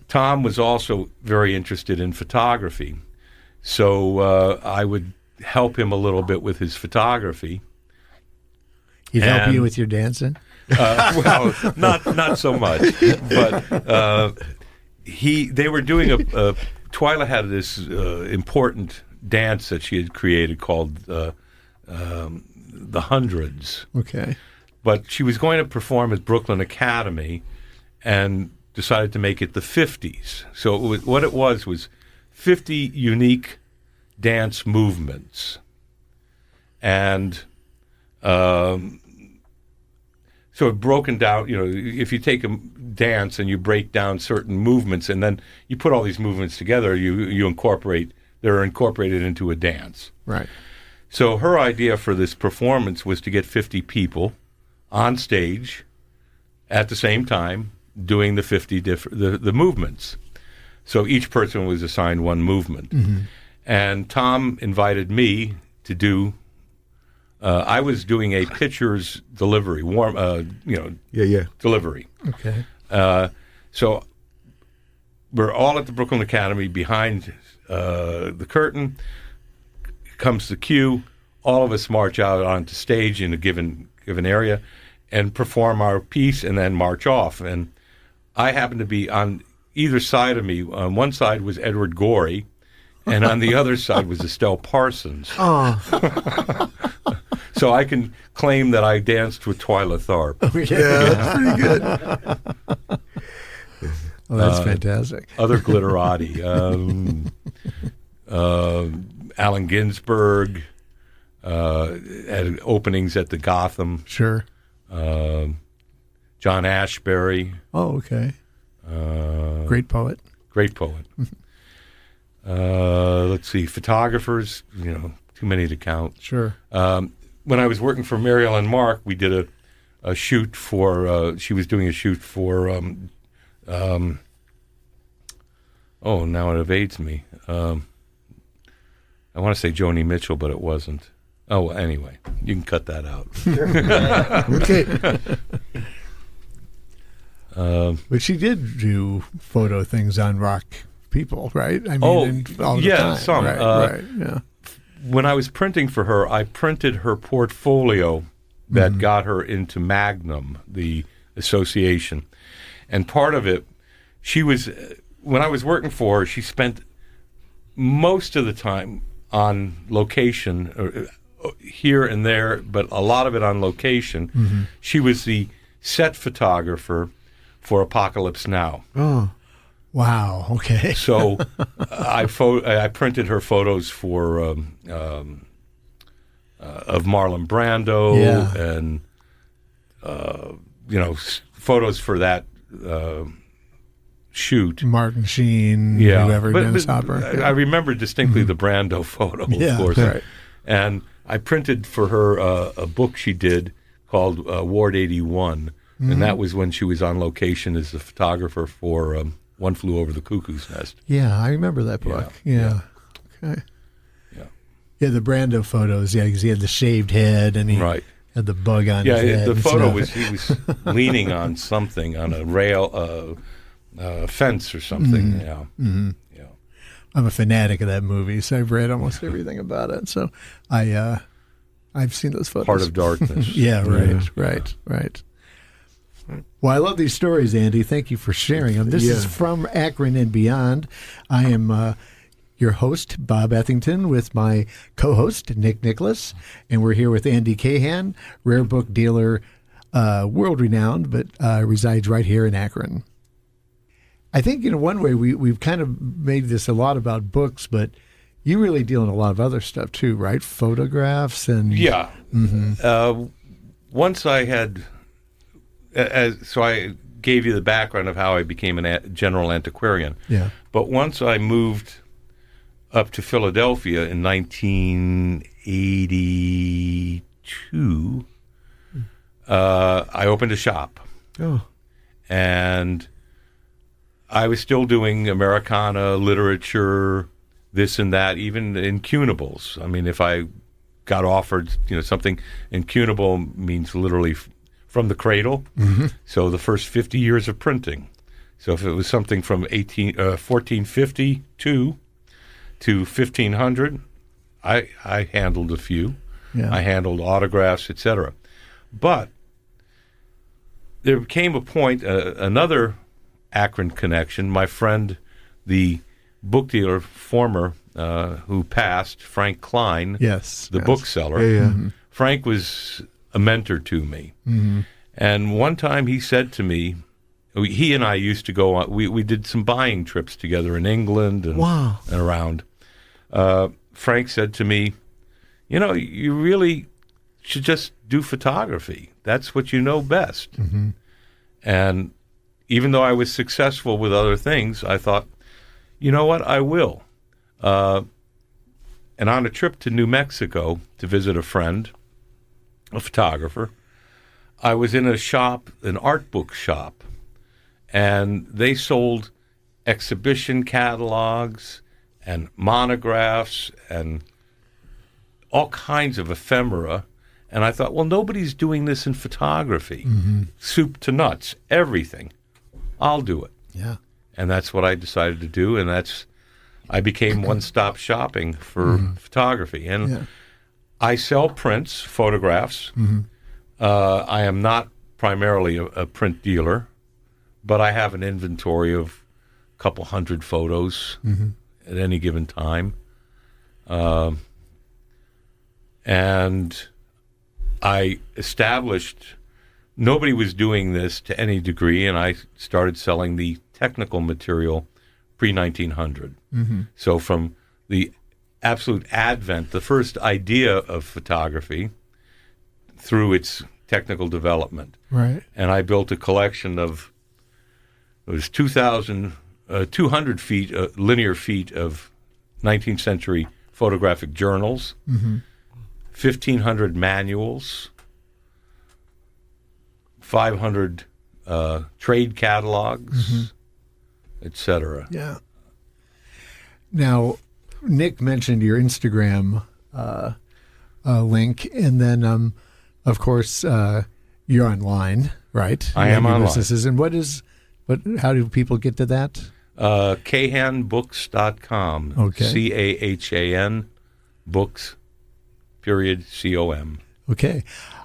Tom was also very interested in photography, so I would help him a little bit with his photography. He'd help you with your dancing? Well, not so much, but they were doing Twyla had this important dance that she had created called the Hundreds. Okay. But she was going to perform at Brooklyn Academy and decided to make it the 50s. So what it was 50 unique dance movements. And so it broken down, if you take a dance and you break down certain movements and then you put all these movements together, they're incorporated into a dance. Right. So her idea for this performance was to get 50 people on stage at the same time doing the 50 the movements. So each person was assigned one movement. And Tom invited me to do I was doing a pitcher's delivery, delivery. Okay. So we're all at the Brooklyn Academy. Behind the curtain comes the cue. All of us march out onto stage in a given area and perform our piece and then march off. And I happened to be on either side of me. On one side was Edward Gorey, and on the other side was Estelle Parsons. Oh. So I can claim that I danced with Twyla Tharp. Yeah, that's pretty good. Oh, that's fantastic. Other Glitterati. Allen Ginsberg had openings at the Gotham. Sure. John Ashbery. Oh, okay. Great poet. Great poet. Let's see, photographers, too many to count. Sure. When I was working for Mariel and Mark, we did a shoot for, she was doing a shoot for, now it evades me. I want to say Joni Mitchell, but it wasn't. Oh, anyway, you can cut that out. Okay. But she did do photo things on rock people, right? I mean, all the time. Some. Right, yeah. When I was printing for her, I printed her portfolio that got her into Magnum, the association. And part of it, when I was working for her, she spent most of the time on location, here and there, but a lot of it on location. Mm-hmm. She was the set photographer for Apocalypse Now. Oh, wow. Okay. So I printed her photos for of Marlon Brando and photos for that shoot. Martin Sheen, whoever, Dennis Hopper. I remember distinctly the Brando photo, of course. Right. And I printed for her a book she did called Ward 81, and that was when she was on location as the photographer for One Flew Over the Cuckoo's Nest. Yeah, I remember that book. Yeah. Okay. Yeah, the Brando photos, because he had the shaved head and he had the bug on his head. The photo was he was leaning on something, on a rail, fence or something. Mm-hmm. Yeah. Mm-hmm. Yeah. I'm a fanatic of that movie, so I've read almost everything about it. So I've seen those photos. Heart of Darkness. Right. Well, I love these stories, Andy. Thank you for sharing them. This is from Akron and Beyond. I am your host, Bob Ethington, with my co-host, Nick Nicholas, and we're here with Andy Cahan, rare book dealer, world-renowned, but resides right here in Akron. I think in one way we've kind of made this a lot about books, but you really deal in a lot of other stuff too, right? Photographs and... Yeah. Mm-hmm. Once I had... so I gave you the background of how I became a general antiquarian. Yeah. But once I moved up to Philadelphia in 1982, I opened a shop. Oh. And I was still doing Americana literature, this and that, even incunables. I mean, if I got offered, something, incunable means literally from the cradle. Mm-hmm. So the first 50 years of printing. So if it was something from 1452 to 1500, I handled a few. Yeah. I handled autographs, etc. But there came a point, another Akron connection. My friend, the book dealer, former, who passed, Frank Klein, the bookseller. Yeah. Mm-hmm. Frank was a mentor to me. Mm-hmm. And one time he said to me, he and I used to go on, we did some buying trips together in England and around. Frank said to me, you really should just do photography. That's what you know best. Mm-hmm. And even though I was successful with other things, I thought, you know what, I will. And on a trip to New Mexico to visit a friend, a photographer, I was in a shop, an art book shop, and they sold exhibition catalogs and monographs and all kinds of ephemera. And I thought, well, nobody's doing this in photography. Mm-hmm. Soup to nuts, everything. I'll do it. Yeah. And that's what I decided to do, and I became one-stop shopping for photography. And I sell prints, photographs. Mm-hmm. I am not primarily a print dealer, but I have an inventory of a couple hundred photos at any given time. And I established, nobody was doing this to any degree, and I started selling the technical material pre-1900. Mm-hmm. So from the absolute advent, the first idea of photography, through its technical development. Right. And I built a collection of, it was 200 feet, linear feet of 19th century photographic journals, 1,500 manuals, 500 trade catalogs, etc. Yeah. Now, Nick mentioned your Instagram link, and then, of course, you're online, right? I am online. Businesses. And how do people get to that? CahanBooks.com. Okay. CAHAN books, .com. Okay.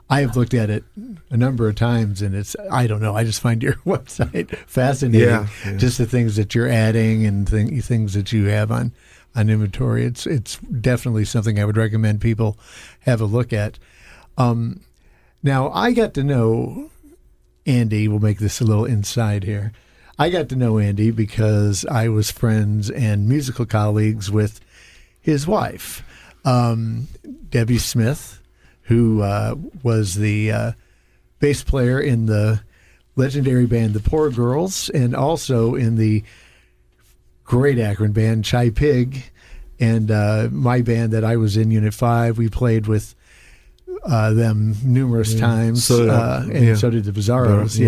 I have looked at it a number of times, and I don't know. I just find your website fascinating. Yeah. Just the things that you're adding and things that you have on inventory. It's definitely something I would recommend people have a look at. Now, I got to know Andy. We'll make this a little inside here. I got to know Andy because I was friends and musical colleagues with his wife, Debbie Smith, who was the bass player in the legendary band The Poor Girls, and also in the great Akron band Chai Pig, and my band that I was in, Unit 5. We played with them numerous times, so did the Bizarros.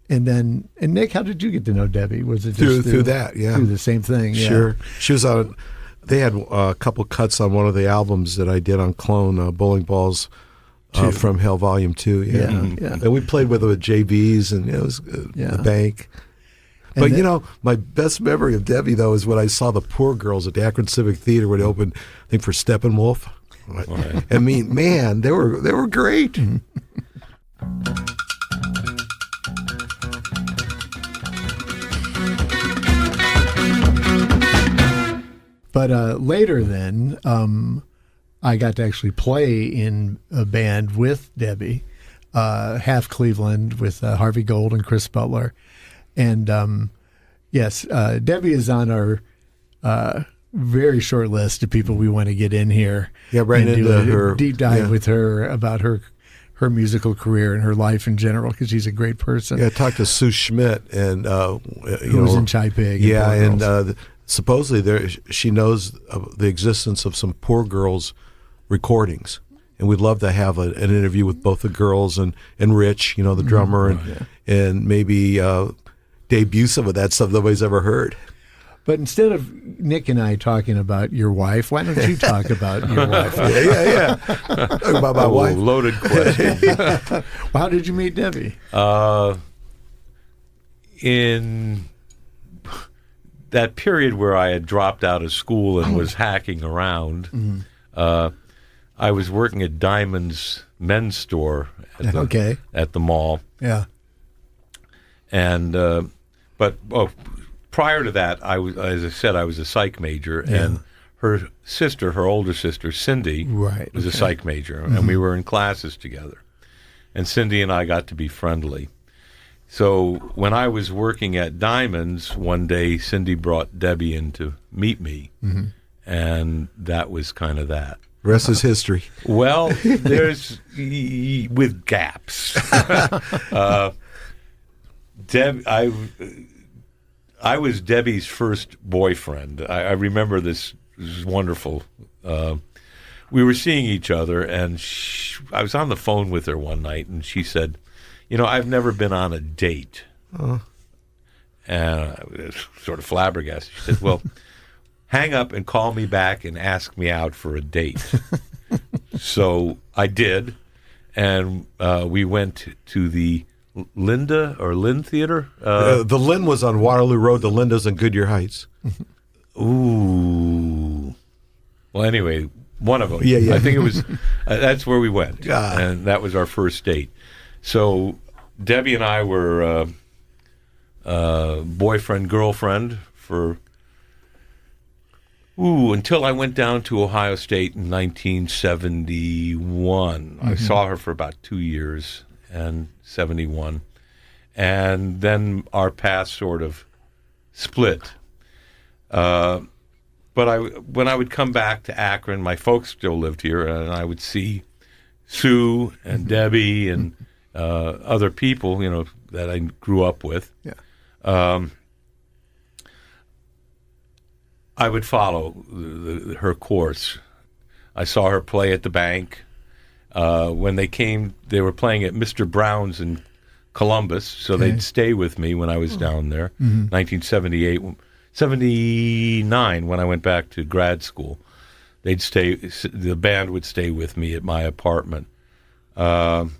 And Nick, how did you get to know Debbie? Was it just through that? Yeah, through the same thing. Yeah. Sure. She was on. They had a couple cuts on one of the albums that I did on Clone, Bowling Balls from Hell Volume 2. Yeah. And we played with JVs, and it was the bank. But, my best memory of Debbie, though, is when I saw the Poor Girls at the Akron Civic Theater when it opened, I think, for Steppenwolf. Right. I mean, man, they were great. But later then, I got to actually play in a band with Debbie, Half Cleveland, with Harvey Gold and Chris Butler. And yes, Debbie is on our very short list of people we want to get in here. Yeah, right and into do a her deep dive with her about her musical career and her life in general, because she's a great person. Yeah, I talked to Sue Schmidt, and who was in Chai Pig. Yeah, and supposedly she knows the existence of some Poor Girls recordings, and we'd love to have an interview with both the girls and Rich, the drummer, and maybe debut some of that stuff nobody's ever heard. But instead of Nick and I talking about your wife, why don't you talk about your wife? Yeah. Talk about my wife. Loaded question. Well, how did you meet Debbie? In that period where I had dropped out of school and was hacking around, I was working at Diamond's men's store at the mall. Yeah. And but prior to that, I was, as I said, I was a psych major, and her older sister, Cindy, was a psych major, and we were in classes together. And Cindy and I got to be friendly. So when I was working at Diamond's, one day Cindy brought Debbie in to meet me, and that was kind of that. Rest is history. Well, there's with gaps. I was Debbie's first boyfriend. I remember this was wonderful. We were seeing each other, and I was on the phone with her one night, and she said, I've never been on a date. And I was sort of flabbergasted. She said, well, hang up and call me back and ask me out for a date. So I did, and we went to the Lynn Theater. The Lynn was on Waterloo Road. The Linda's in Goodyear Heights. Ooh. Well, anyway, one of them. Yeah. I think it was. That's where we went, and that was our first date. So Debbie and I were boyfriend, girlfriend for until I went down to Ohio State in 1971. I saw her for about 2 years, and 71. And then our paths sort of split. But when I would come back to Akron, my folks still lived here, and I would see Sue and Debbie and other people, that I grew up with. Yeah. I would follow her course. I saw her play at the bank. When they came, they were playing at Mr. Brown's in Columbus, so they'd stay with me when I was down there. 1979, when I went back to grad school, the band would stay with me at my apartment. I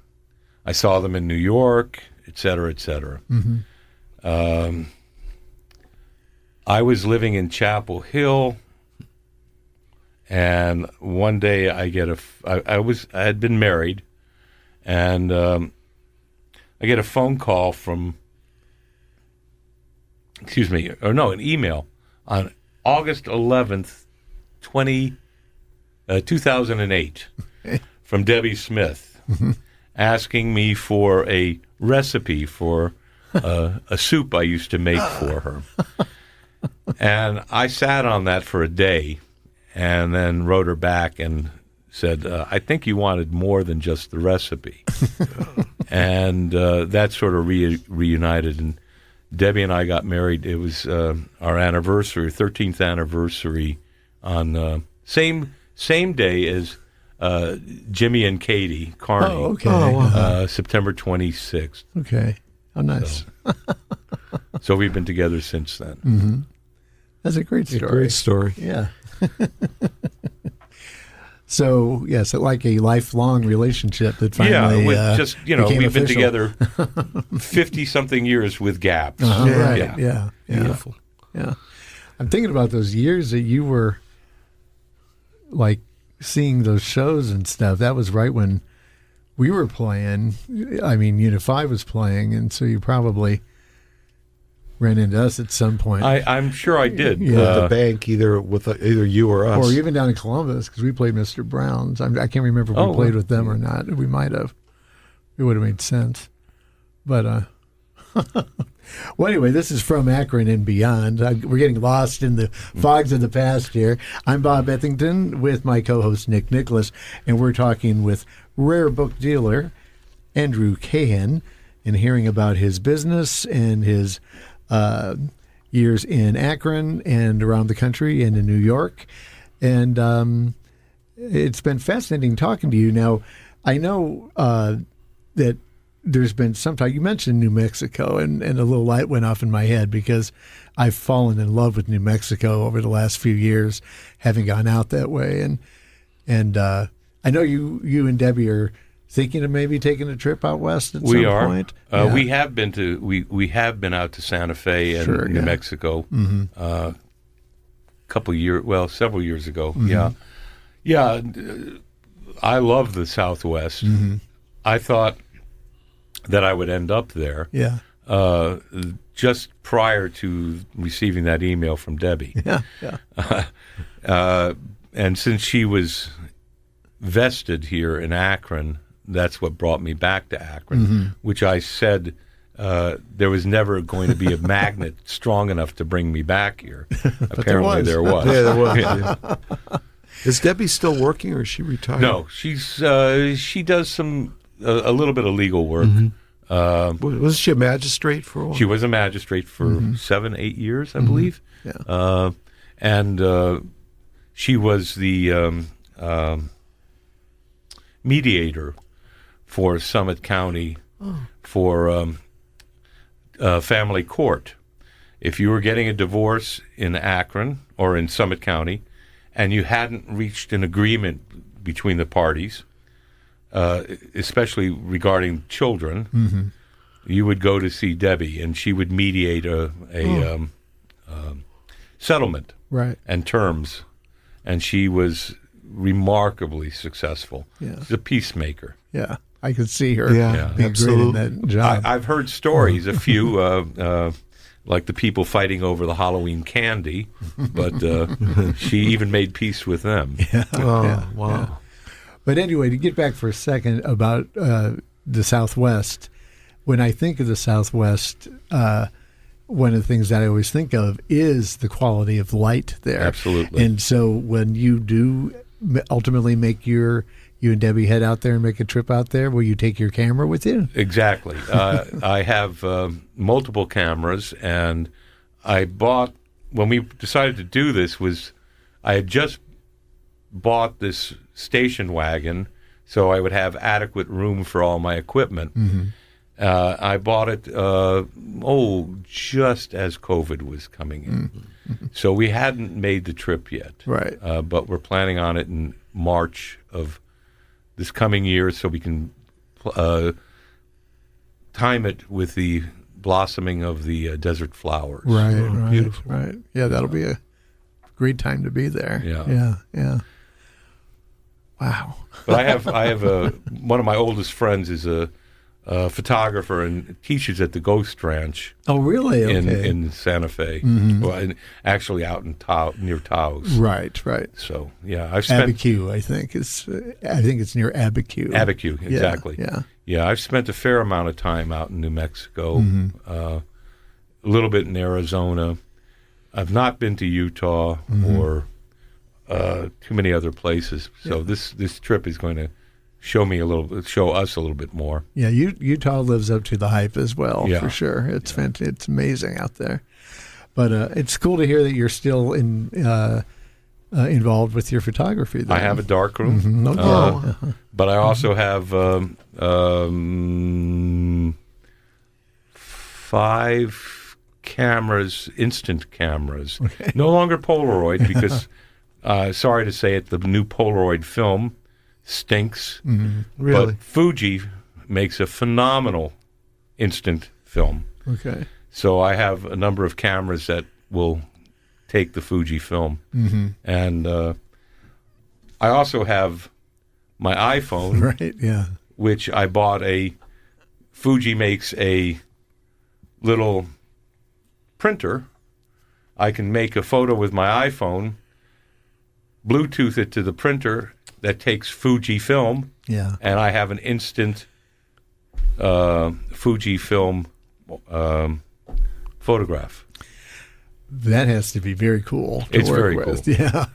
saw them in New York, et cetera, et cetera. I was living in Chapel Hill, And one day I had been married, and I get a phone call from, an email on August 11th, 2008 from Debbie Smith asking me for a recipe for a soup I used to make for her. And I sat on that for a day and then wrote her back and said, I think you wanted more than just the recipe. And that sort of reunited. And Debbie and I got married. It was our anniversary, 13th anniversary, on same day as Jimmy and Katie Carney. Oh, okay. Wow. September 26th. Okay. Oh, nice. So we've been together since then. Mm-hmm. That's a great story. Great story. Yeah. So, yes, like a lifelong relationship that finally we've been official. together 50-something years with gaps. Right. Yeah. Beautiful. Yeah. I'm thinking about those years that you were, like, seeing those shows and stuff. That was right when we were playing. I mean, Unit 5 was playing, and so you probably ran into us at some point. I'm sure I did. At the bank, either you or us. Or even down in Columbus, because we played Mr. Brown's. I can't remember if we played with them or not. We might have. It would have made sense. But, well, anyway, this is From Akron and Beyond. We're getting lost in the fogs of the past here. I'm Bob Ethington with my co-host Nick Nicholas, and we're talking with rare book dealer Andrew Cahan and hearing about his business and his years in Akron and around the country and in New York. And it's been fascinating talking to you. Now, I know that there's been some time, you mentioned New Mexico, and a little light went off in my head because I've fallen in love with New Mexico over the last few years, having gone out that way. And I know you and Debbie are thinking of maybe taking a trip out west at some point. We have been to we have been out to Santa Fe and New Mexico several years ago. Mm-hmm. Yeah. I love the Southwest. Mm-hmm. I thought that I would end up there. Yeah. Just prior to receiving that email from Debbie. Yeah. And since she was vested here in Akron, that's what brought me back to Akron, which I said there was never going to be a magnet strong enough to bring me back here. Apparently there was. Yeah, there was. Yeah. Is Debbie still working, or is she retired? No, she does a little bit of legal work. Mm-hmm. Was she a magistrate for a while? She was a magistrate for 7-8 years, I believe. Yeah. And she was the mediator for Summit County for family court. If you were getting a divorce in Akron or in Summit County and you hadn't reached an agreement between the parties, especially regarding children, you would go to see Debbie, and she would mediate a settlement and terms, and she was remarkably successful. Yeah. She's a peacemaker. Yeah, I could see her being absolutely. great in that job. I've heard stories, a few, like the people fighting over the Halloween candy, but she even made peace with them. Yeah. Wow. Yeah. But anyway, to get back for a second about the Southwest, when I think of the Southwest, one of the things that I always think of is the quality of light there. Absolutely. And so when you do ultimately make you and Debbie head out there and make a trip out there, will you take your camera with you? Exactly. I have multiple cameras, and when we decided to do this, I had just bought this station wagon so I would have adequate room for all my equipment. I bought it just as COVID was coming in. So we hadn't made the trip yet. Right. But we're planning on it in March of this coming year so we can time it with the blossoming of the desert flowers. Right. Beautiful. Right. Yeah, that'll be a great time to be there. Yeah. Wow. But I have one of my oldest friends is a photographer and teaches at the Ghost Ranch. Oh, really? Okay. In Santa Fe. Well, actually out in near Taos. Right. So yeah, I've spent Abiquiu, I think it's near Abiquiu. Abiquiu, exactly. Yeah. I've spent a fair amount of time out in New Mexico, a little bit in Arizona. I've not been to Utah or too many other places. So this trip is going to show us a little bit more. Yeah, Utah lives up to the hype as well, Yeah. for sure. It's it's amazing out there. But it's cool to hear that you're still involved with your photography. Then. I have a darkroom, but I also have 5 cameras, instant cameras. Okay. No longer Polaroid because, sorry to say it, the new Polaroid film stinks. Really? But Fuji makes a phenomenal instant film. Okay. So I have a number of cameras that will take the Fuji film. And I also have my iPhone, right? Yeah. which I bought Fuji makes a little printer. I can make a photo with my iPhone, Bluetooth it to the printer that takes Fuji film, and I have an instant Fuji film photograph. That has to be very cool. It's very cool. Yeah.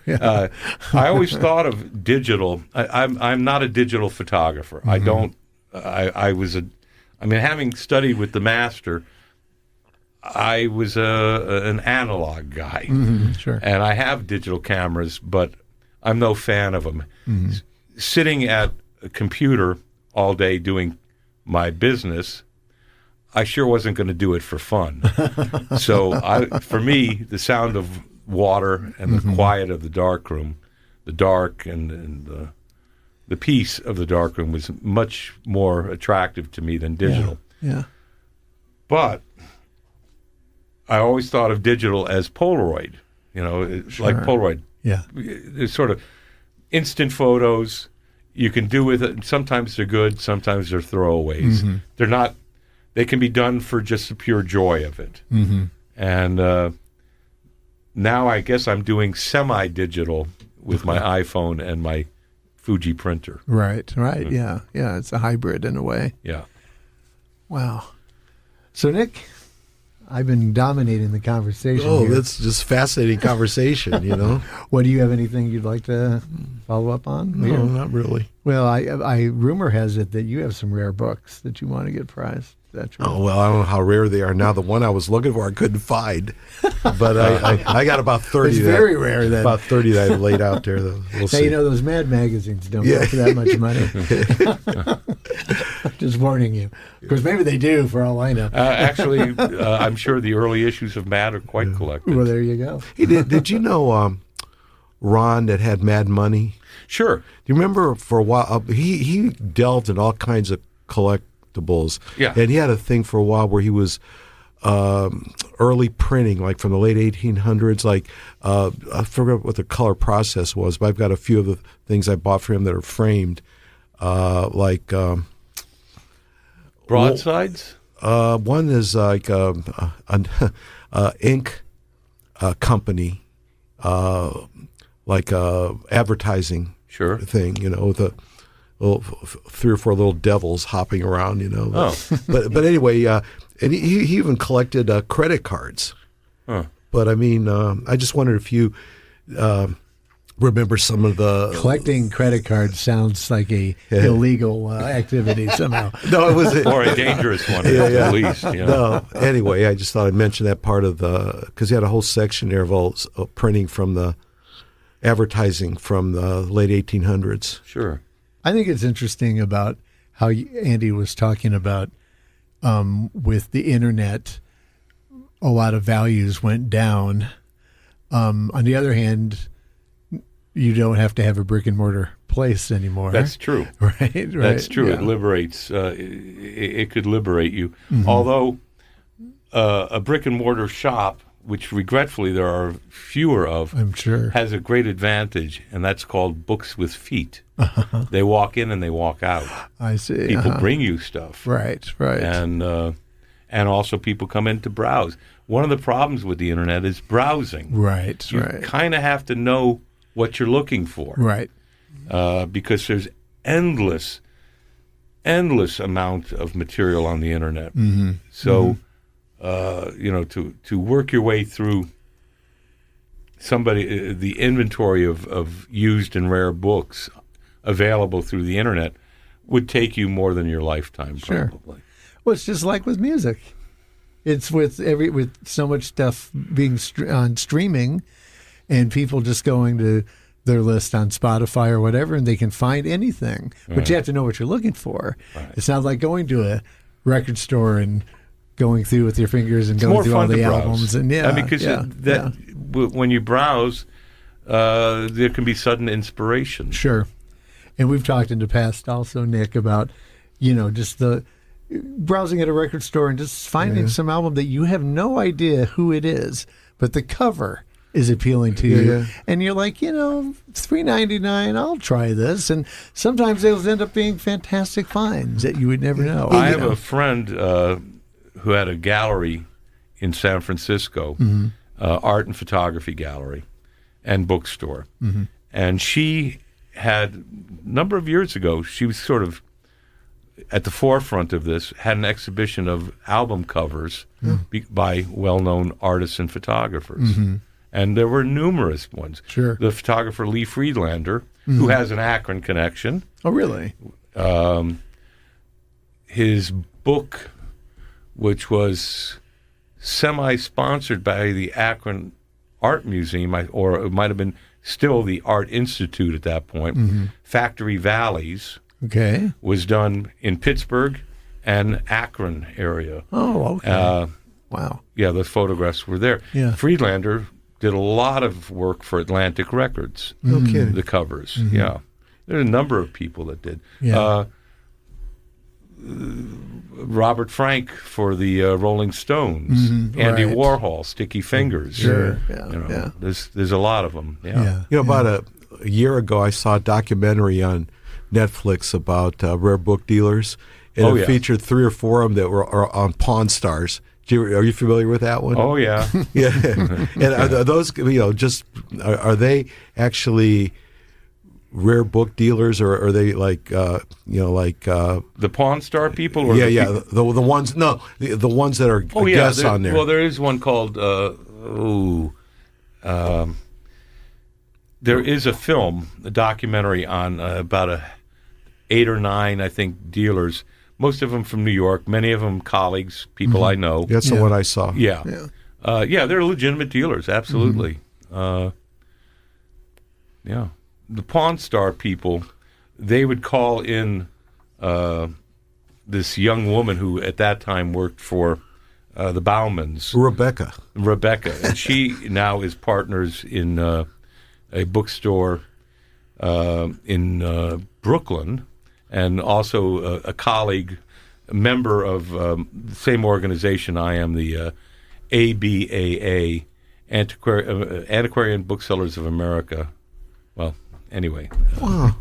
I always thought of digital. I'm not a digital photographer. I don't. Having studied with the master, I was an analog guy. Sure. And I have digital cameras, but I'm no fan of them. Sitting at a computer all day doing my business, I sure wasn't going to do it for fun. So for me, the sound of water and the quiet of the darkroom, the dark and the peace of the darkroom was much more attractive to me than digital. Yeah. But I always thought of digital as Polaroid, like Polaroid. Yeah. It's sort of instant photos. You can do with it. Sometimes they're good. Sometimes they're throwaways. They're not. They can be done for just the pure joy of it. And now I guess I'm doing semi-digital with my iPhone and my Fuji printer. Right. Yeah. It's a hybrid in a way. Yeah. Wow. So, Nick, I've been dominating the conversation. Oh, here. that's just fascinating conversation, What, do you have anything you'd like to follow up on? No, not really. Well, I rumor has it that you have some rare books that you want to get prized. Is that true? Oh, well, I don't know how rare they are now. The one I was looking for, I couldn't find. But I got about 30. It's very rare then. About 30 that I laid out there. We'll see. Hey, those Mad magazines don't go for that much money. Just warning you. Of course, maybe they do, for all I know. Actually, I'm sure the early issues of Mad are quite collected. Well, there you go. Hey, did you know Ron that had Mad Money? Sure. Do you remember for a while, he delved in all kinds of collectibles. Yeah. And he had a thing for a while where he was early printing, like from the late 1800s. Like, I forget what the color process was, but I've got a few of the things I bought for him that are framed. Broadsides? One is like an ink company, like advertising thing, with a little 3 or 4 little devils hopping around, But anyway, and he even collected credit cards. Huh. But I just wondered if you remember some of the collecting credit cards sounds like a illegal activity somehow. No, it was or a dangerous one at least. No, anyway, I just thought I'd mention that part of because he had a whole section there of all printing from the advertising from the late 1800s. Sure. I think it's interesting about how Andy was talking about with the internet, a lot of values went down. On the other hand, you don't have to have a brick and mortar place anymore. That's true. Right. That's true. Yeah. It liberates. It could liberate you. Although a brick and mortar shop which regretfully there are fewer of, I'm sure, has a great advantage, and that's called books with feet. They walk in and they walk out. I see. People bring you stuff. Right. And also people come in to browse. One of the problems with the internet is browsing. Right. You kind of have to know what you're looking for. Right. Because there's endless amount of material on the internet. Mm-hmm. So, to work your way through the inventory of used and rare books available through the internet would take you more than your lifetime, probably. Well, it's just like with music. It's with so much stuff being on streaming, and people just going to their list on Spotify or whatever, and they can find anything. But you have to know what you're looking for. Right. It's not like going to a record store and going through with your fingers and going through all the albums. And when you browse, there can be sudden inspiration. Sure. And we've talked in the past also, Nick, about just the browsing at a record store and just finding some album that you have no idea who it is, but the cover is appealing to you, and you're like, $3.99, I'll try this. And sometimes they'll end up being fantastic finds that you would never know. I have a friend who had a gallery in San Francisco, art and photography gallery and bookstore, and she had a number of years ago, she was sort of at the forefront of this, had an exhibition of album covers by well-known artists and photographers. And there were numerous ones. Sure. The photographer Lee Friedlander, who has an Akron connection. Oh, really? His book, which was semi-sponsored by the Akron Art Museum, or it might have been still the Art Institute at that point, Factory Valleys, was done in Pittsburgh and Akron area. Oh, okay. Wow. Yeah, those photographs were there. Yeah. Friedlander did a lot of work for Atlantic Records. No kidding. The covers, yeah. There are a number of people that did. Yeah. Robert Frank for the Rolling Stones. Andy Warhol, Sticky Fingers. Sure. There's a lot of them. Yeah. About a year ago, I saw a documentary on Netflix about rare book dealers, and it featured 3 or 4 of them that were on Pawn Stars. Are you familiar with that one? Oh, yeah. Yeah. And are those, are they actually rare book dealers, or are they like, the Pawn Star people? Or the ones, the ones that are guests on there. Well, there is one called, there is a film, a documentary on about 8 or 9, I think, dealers. Most of them from New York, many of them colleagues, people I know. That's the one I saw. Yeah. They're legitimate dealers, absolutely. The Pawn Star people, they would call in this young woman who at that time worked for the Baumans. Rebecca. And she now is partners in a bookstore in Brooklyn, and also a colleague, a member of the same organization I am, the ABAA, Antiquarian Booksellers of America. Well, anyway. Wow.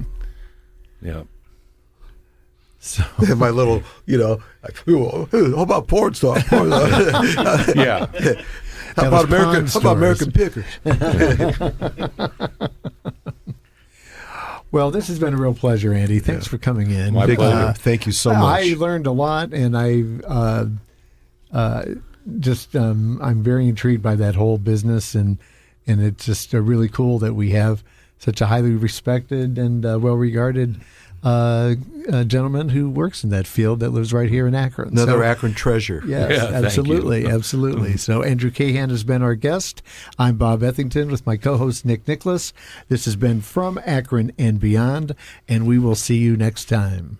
Yeah. So my little, how about porn stuff? Yeah. How about American Pickers? Well, this has been a real pleasure, Andy. Thanks for coming in. My pleasure. Thank you so much. I learned a lot, and I'm very intrigued by that whole business, and it's just really cool that we have such a highly respected and well-regarded gentleman who works in that field that lives right here in Akron. Another Akron treasure. Yes, absolutely, absolutely. So Andrew Cahan has been our guest. I'm Bob Ethington with my co-host Nick Nicholas. This has been From Akron and Beyond, and we will see you next time.